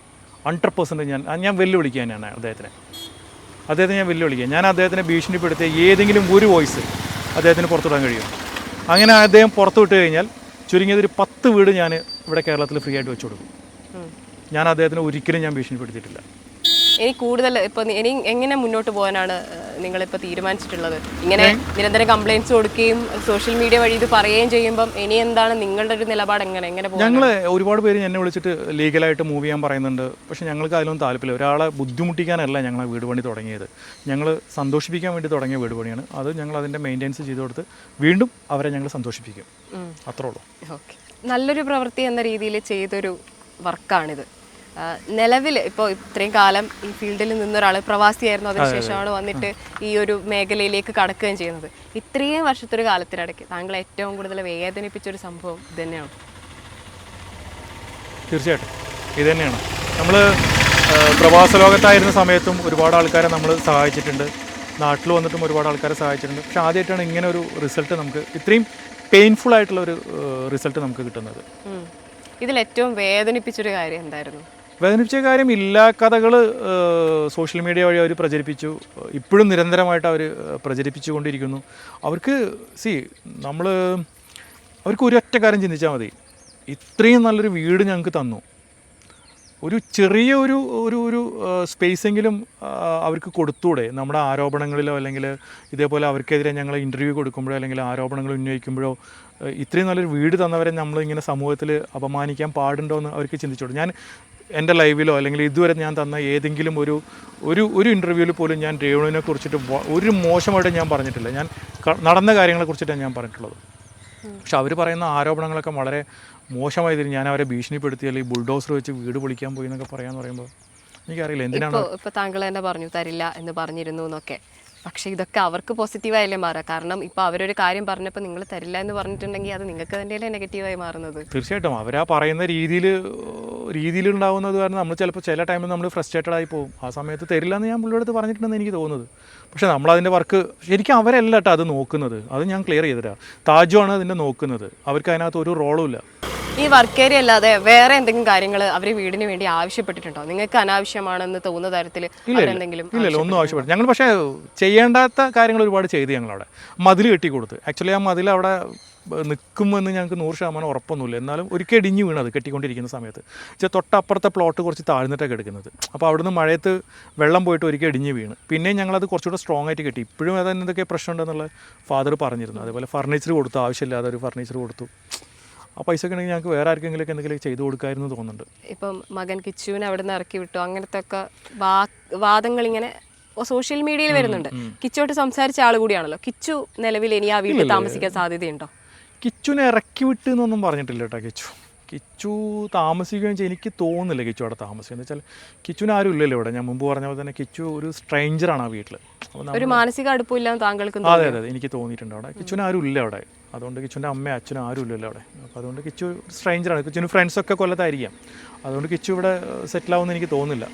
100% ഞാൻ വെല്ലുവിളിക്കുക തന്നെയാണ് അദ്ദേഹത്തെ ഞാൻ വെല്ലുവിളിക്കുക. ഞാൻ അദ്ദേഹത്തിനെ ഭീഷണിപ്പെടുത്തിയ ഏതെങ്കിലും ഒരു വോയിസ് അദ്ദേഹത്തിന് പുറത്തുവിടാൻ കഴിയും. അങ്ങനെ അദ്ദേഹം പുറത്തു വിട്ട് കഴിഞ്ഞാൽ ചുരുങ്ങിയതൊരു 10 വീട് ഞാൻ ഇവിടെ കേരളത്തിൽ ഫ്രീ ആയിട്ട് വെച്ചു കൊടുക്കും. ഞാൻ അദ്ദേഹത്തിന് ഒരിക്കലും ഞാൻ ഭീഷണിപ്പെടുത്തിയിട്ടില്ല. ഇനി കൂടുതൽ ഇപ്പം ഇനി എങ്ങനെ മുന്നോട്ട് പോകാനാണ് നിങ്ങളിപ്പോൾ തീരുമാനിച്ചിട്ടുള്ളത്? ഇങ്ങനെ നിരന്തരം കംപ്ലയിൻറ്റ്സ് കൊടുക്കുകയും സോഷ്യൽ മീഡിയ വഴി ഇത് പറയുകയും ചെയ്യുമ്പം ഇനി എന്താണ് നിങ്ങളുടെ ഒരു നിലപാട്? എങ്ങനെ പോകും? ഞങ്ങൾ ഒരുപാട് പേര് എന്നെ വിളിച്ചിട്ട് ലീഗലായിട്ട് മൂവ് ചെയ്യാൻ പറയുന്നുണ്ട്. പക്ഷേ ഞങ്ങൾക്ക് അതിലൊന്നും താല്പര്യമില്ല. ഒരാളെ ബുദ്ധിമുട്ടിക്കാനല്ല ഞങ്ങൾ വീട് പണി തുടങ്ങിയത്. ഞങ്ങൾ സന്തോഷിപ്പിക്കാൻ വേണ്ടി തുടങ്ങിയ വീട് പണിയാണ്. അത് ഞങ്ങൾ അതിൻ്റെ മെയിൻ്റെനൻസ് ചെയ്ത് കൊടുത്ത് വീണ്ടും അവരെ ഞങ്ങൾ സന്തോഷിപ്പിക്കും. അത്രേ ഉള്ളൂ. ഓക്കെ, നല്ലൊരു പ്രവൃത്തി എന്ന രീതിയിൽ ചെയ്തൊരു വർക്കാണിത്. നിലവിൽ ഇപ്പോൾ ഇത്രയും കാലം ഈ ഫീൽഡിൽ നിന്നൊരാൾ പ്രവാസിയായിരുന്നു, അതിനുശേഷമാണ് വന്നിട്ട് ഈ ഒരു മേഖലയിലേക്ക് കടക്കുകയും ചെയ്യുന്നത്. ഇത്രയും വർഷത്തൊരു കാലത്തിനിടയ്ക്ക് താങ്കളെ ഏറ്റവും കൂടുതൽ വേദനിപ്പിച്ചൊരു സംഭവം ഇത് തന്നെയാണ്? തീർച്ചയായിട്ടും ഇത് തന്നെയാണ്. നമ്മൾ പ്രവാസ ലോകത്തായിരുന്ന സമയത്തും ഒരുപാട് ആൾക്കാരെ നമ്മൾ സഹായിച്ചിട്ടുണ്ട്. നാട്ടിൽ വന്നിട്ടും ഒരുപാട് ആൾക്കാരെ സഹായിച്ചിട്ടുണ്ട്. പക്ഷേ ആദ്യമായിട്ടാണ് ഇങ്ങനെ ഒരു റിസൾട്ട് നമുക്ക്, ഇത്രയും പെയിൻഫുൾ ആയിട്ടുള്ള ഒരു റിസൾട്ട് നമുക്ക് കിട്ടുന്നത്. ഇതിൽ ഏറ്റവും വേദനിപ്പിച്ചൊരു കാര്യം എന്തായിരുന്നു? വേദനിപ്പിച്ച കാര്യം, എല്ലാ കഥകൾ സോഷ്യൽ മീഡിയ വഴി അവർ പ്രചരിപ്പിച്ചു. ഇപ്പോഴും നിരന്തരമായിട്ട് അവർ പ്രചരിപ്പിച്ചു കൊണ്ടിരിക്കുന്നു. അവർക്ക് അവർക്ക് ഒരൊറ്റ കാര്യം ചിന്തിച്ചാൽ മതി. ഇത്രയും നല്ലൊരു വീട് ഞങ്ങൾക്ക് തന്നു, ഒരു ചെറിയ ഒരു സ്പേസെങ്കിലും അവർക്ക് കൊടുത്തൂടെ? നമ്മുടെ ആരോപണങ്ങളിലോ അല്ലെങ്കിൽ ഇതേപോലെ അവർക്കെതിരെ ഞങ്ങൾ ഇൻ്റർവ്യൂ കൊടുക്കുമ്പോഴോ അല്ലെങ്കിൽ ആരോപണങ്ങൾ ഉന്നയിക്കുമ്പോഴോ ഇത്രയും നല്ലൊരു വീട് തന്നവരെ നമ്മളിങ്ങനെ സമൂഹത്തിൽ അപമാനിക്കാൻ പാടുണ്ടോ എന്ന് അവർക്ക് ചിന്തിച്ചോളൂ. ഞാൻ എൻ്റെ ലൈവിലോ അല്ലെങ്കിൽ ഇതുവരെ ഞാൻ തന്ന ഏതെങ്കിലും ഒരു ഇൻ്റർവ്യൂവിൽ പോലും ഞാൻ രേണുവിനെ കുറിച്ചിട്ട് ഒരു മോശമായിട്ട് ഞാൻ പറഞ്ഞിട്ടില്ല. ഞാൻ നടന്ന കാര്യങ്ങളെക്കുറിച്ചിട്ടാണ് ഞാൻ പറഞ്ഞിട്ടുള്ളത്. പക്ഷെ അവർ പറയുന്ന ആരോപണങ്ങളൊക്കെ വളരെ മോശമായതിന് ഞാൻ അവരെ ഭീഷണിപ്പെടുത്തി അല്ലെങ്കിൽ ബുൾഡോസർ വെച്ച് വീട് പൊളിക്കാൻ പോയി എന്നൊക്കെ പറയാമെന്ന് പറയുമ്പോൾ എനിക്കറിയില്ല എന്തിനാണ്. ഇപ്പോൾ താങ്കൾ തന്നെ പറഞ്ഞു തരില്ല എന്ന് പറഞ്ഞിരുന്നു എന്നൊക്കെ. പക്ഷേ ഇതൊക്കെ അവർക്ക് പോസിറ്റീവായല്ലേ മാറുക? കാരണം ഇപ്പോൾ അവരൊരു കാര്യം പറഞ്ഞപ്പോൾ നിങ്ങൾ തരില്ല എന്ന് പറഞ്ഞിട്ടുണ്ടെങ്കിൽ അത് നിങ്ങൾക്ക് തന്നെയല്ലേ നെഗറ്റീവായി മാറുന്നത്? തീർച്ചയായിട്ടും അവരാ പറയുന്ന രീതിയിലുണ്ടാവുന്നത് കാരണം നമ്മൾ ചിലപ്പോൾ ചില ടൈമിൽ നമ്മൾ ഫ്രസ്ട്രേറ്റഡ് ആയി പോകും. ആ സമയത്ത് തരില്ല എന്ന് ഞാൻ പുള്ളിയുടെ അടുത്ത് പറഞ്ഞിട്ടുണ്ടെന്ന് എനിക്ക് തോന്നുന്നത്. പക്ഷേ നമ്മളതിൻ്റെ വർക്ക് ശരിക്കും അവരല്ല കേട്ടോ അത് നോക്കുന്നത്. അത് ഞാൻ ക്ലിയർ ചെയ്തിട്ടാണ്. താജുവാണ് അതിൻ്റെ നോക്കുന്നത്. അവർക്ക് അതിനകത്ത് ഒരു റോളും ഇല്ല. ഈ വർക്ക് ഏരിയ അല്ലാതെ വേറെ എന്തെങ്കിലും കാര്യങ്ങൾ അവർ വീടിന് വേണ്ടി ആവശ്യപ്പെട്ടിട്ടുണ്ടോ? നിങ്ങൾക്ക് അനാവശ്യമാണെന്ന് തോന്നുന്ന തരത്തിൽ എന്തെങ്കിലും? ഇല്ലല്ലോ, ഒന്നും ആവശ്യപ്പെട്ടു. ഞങ്ങൾ പക്ഷേ ചെയ്യേണ്ടാത്ത കാര്യങ്ങൾ ഒരുപാട് ചെയ്ത് ഞങ്ങളവിടെ മതിൽ കെട്ടി കൊടുത്ത്. ആക്ച്വലി ആ മതിൽ അവിടെ നിൽക്കുമെന്ന് ഞങ്ങൾക്ക് 100% ഉറപ്പൊന്നുമില്ല. എന്നാലും ഒരിക്കൽ ഇടിഞ്ഞ് വീണത് കെട്ടിക്കൊണ്ടിരിക്കുന്ന സമയത്ത്. തൊട്ടപ്പുറത്തെ പ്ലോട്ട് കുറച്ച് താഴ്ന്നിട്ടാണ് കിടക്കുന്നത്. അപ്പോൾ അവിടുന്ന് മഴയത്ത് വെള്ളം പോയിട്ട് ഒരിക്കൽ ഇടിഞ്ഞ് വീണ്. പിന്നെയും ഞങ്ങളത് കുറച്ചുകൂടെ സ്ട്രോങ് ആയിട്ട് കെട്ടി. ഇപ്പോഴും അത് എന്തൊക്കെ പ്രശ്നമുണ്ടെന്നുള്ള ഫാദർ പറഞ്ഞിരുന്നു. അതേപോലെ ഫർണിച്ചർ കൊടുത്തു, ആവശ്യമില്ലാതെ ഒരു ഫർണിച്ചർ കൊടുത്തു. ആ പൈസ ഒക്കെ ഉണ്ടെങ്കിൽ ഞങ്ങൾക്ക് വേറെ ആർക്കെങ്കിലൊക്കെ എന്തെങ്കിലും ചെയ്തു കൊടുക്കാമെന്ന് തോന്നുന്നുണ്ട്. ഇപ്പം മകൻ കിച്ചുവിനെ അവിടെ നിന്ന് ഇറക്കി വിട്ടു, അങ്ങനത്തെ ഒക്കെ വാദങ്ങൾ ഇങ്ങനെ സോഷ്യൽ മീഡിയയിൽ വരുന്നുണ്ട്. കിച്ചുവായിട്ട് സംസാരിച്ച ആൾ കൂടിയാണല്ലോ. കിച്ചു നിലവിൽ ഇനി ആ വീട്ടിൽ താമസിക്കാൻ സാധ്യതയുണ്ടോ? കിച്ചുവിനെ ഇറക്കി വിട്ട് എന്നൊന്നും പറഞ്ഞിട്ടില്ല കേട്ടോ. കിച്ചു താമസിക്കുകയും ചെയ്യും. എനിക്ക് തോന്നുന്നില്ല കിച്ചു അവിടെ താമസിക്കുക. എന്ന് വെച്ചാൽ കിച്ചുവിന് ആരും ഇല്ലല്ലോ ഇവിടെ. ഞാൻ മുമ്പ് പറഞ്ഞ പോലെ തന്നെ കിച്ചു ഒരു സ്ട്രേഞ്ചറാണ് ആ വീട്ടിൽ. ഒരു മാനസിക അടുപ്പില്ലാന്ന് താങ്കൾക്ക്? അതെ, എനിക്ക് തോന്നിയിട്ടുണ്ട് അവിടെ. കിച്ചുവിന് ആരും ഇല്ല അവിടെ. അതുകൊണ്ട് കിച്ചുവിൻ്റെ അമ്മയും അച്ഛനും ആരും ഇല്ലല്ലോ അവിടെ. അപ്പോൾ അതുകൊണ്ട് കിച്ചു സ്ട്രേഞ്ചറാണ്. കിച്ചുവിന് ഫ്രണ്ട്സൊക്കെ കൊല്ലത്തായിരിക്കാം. അതുകൊണ്ട് കിച്ചു ഇവിടെ സെറ്റിലാവുമെന്ന് എനിക്ക് തോന്നുന്നില്ല.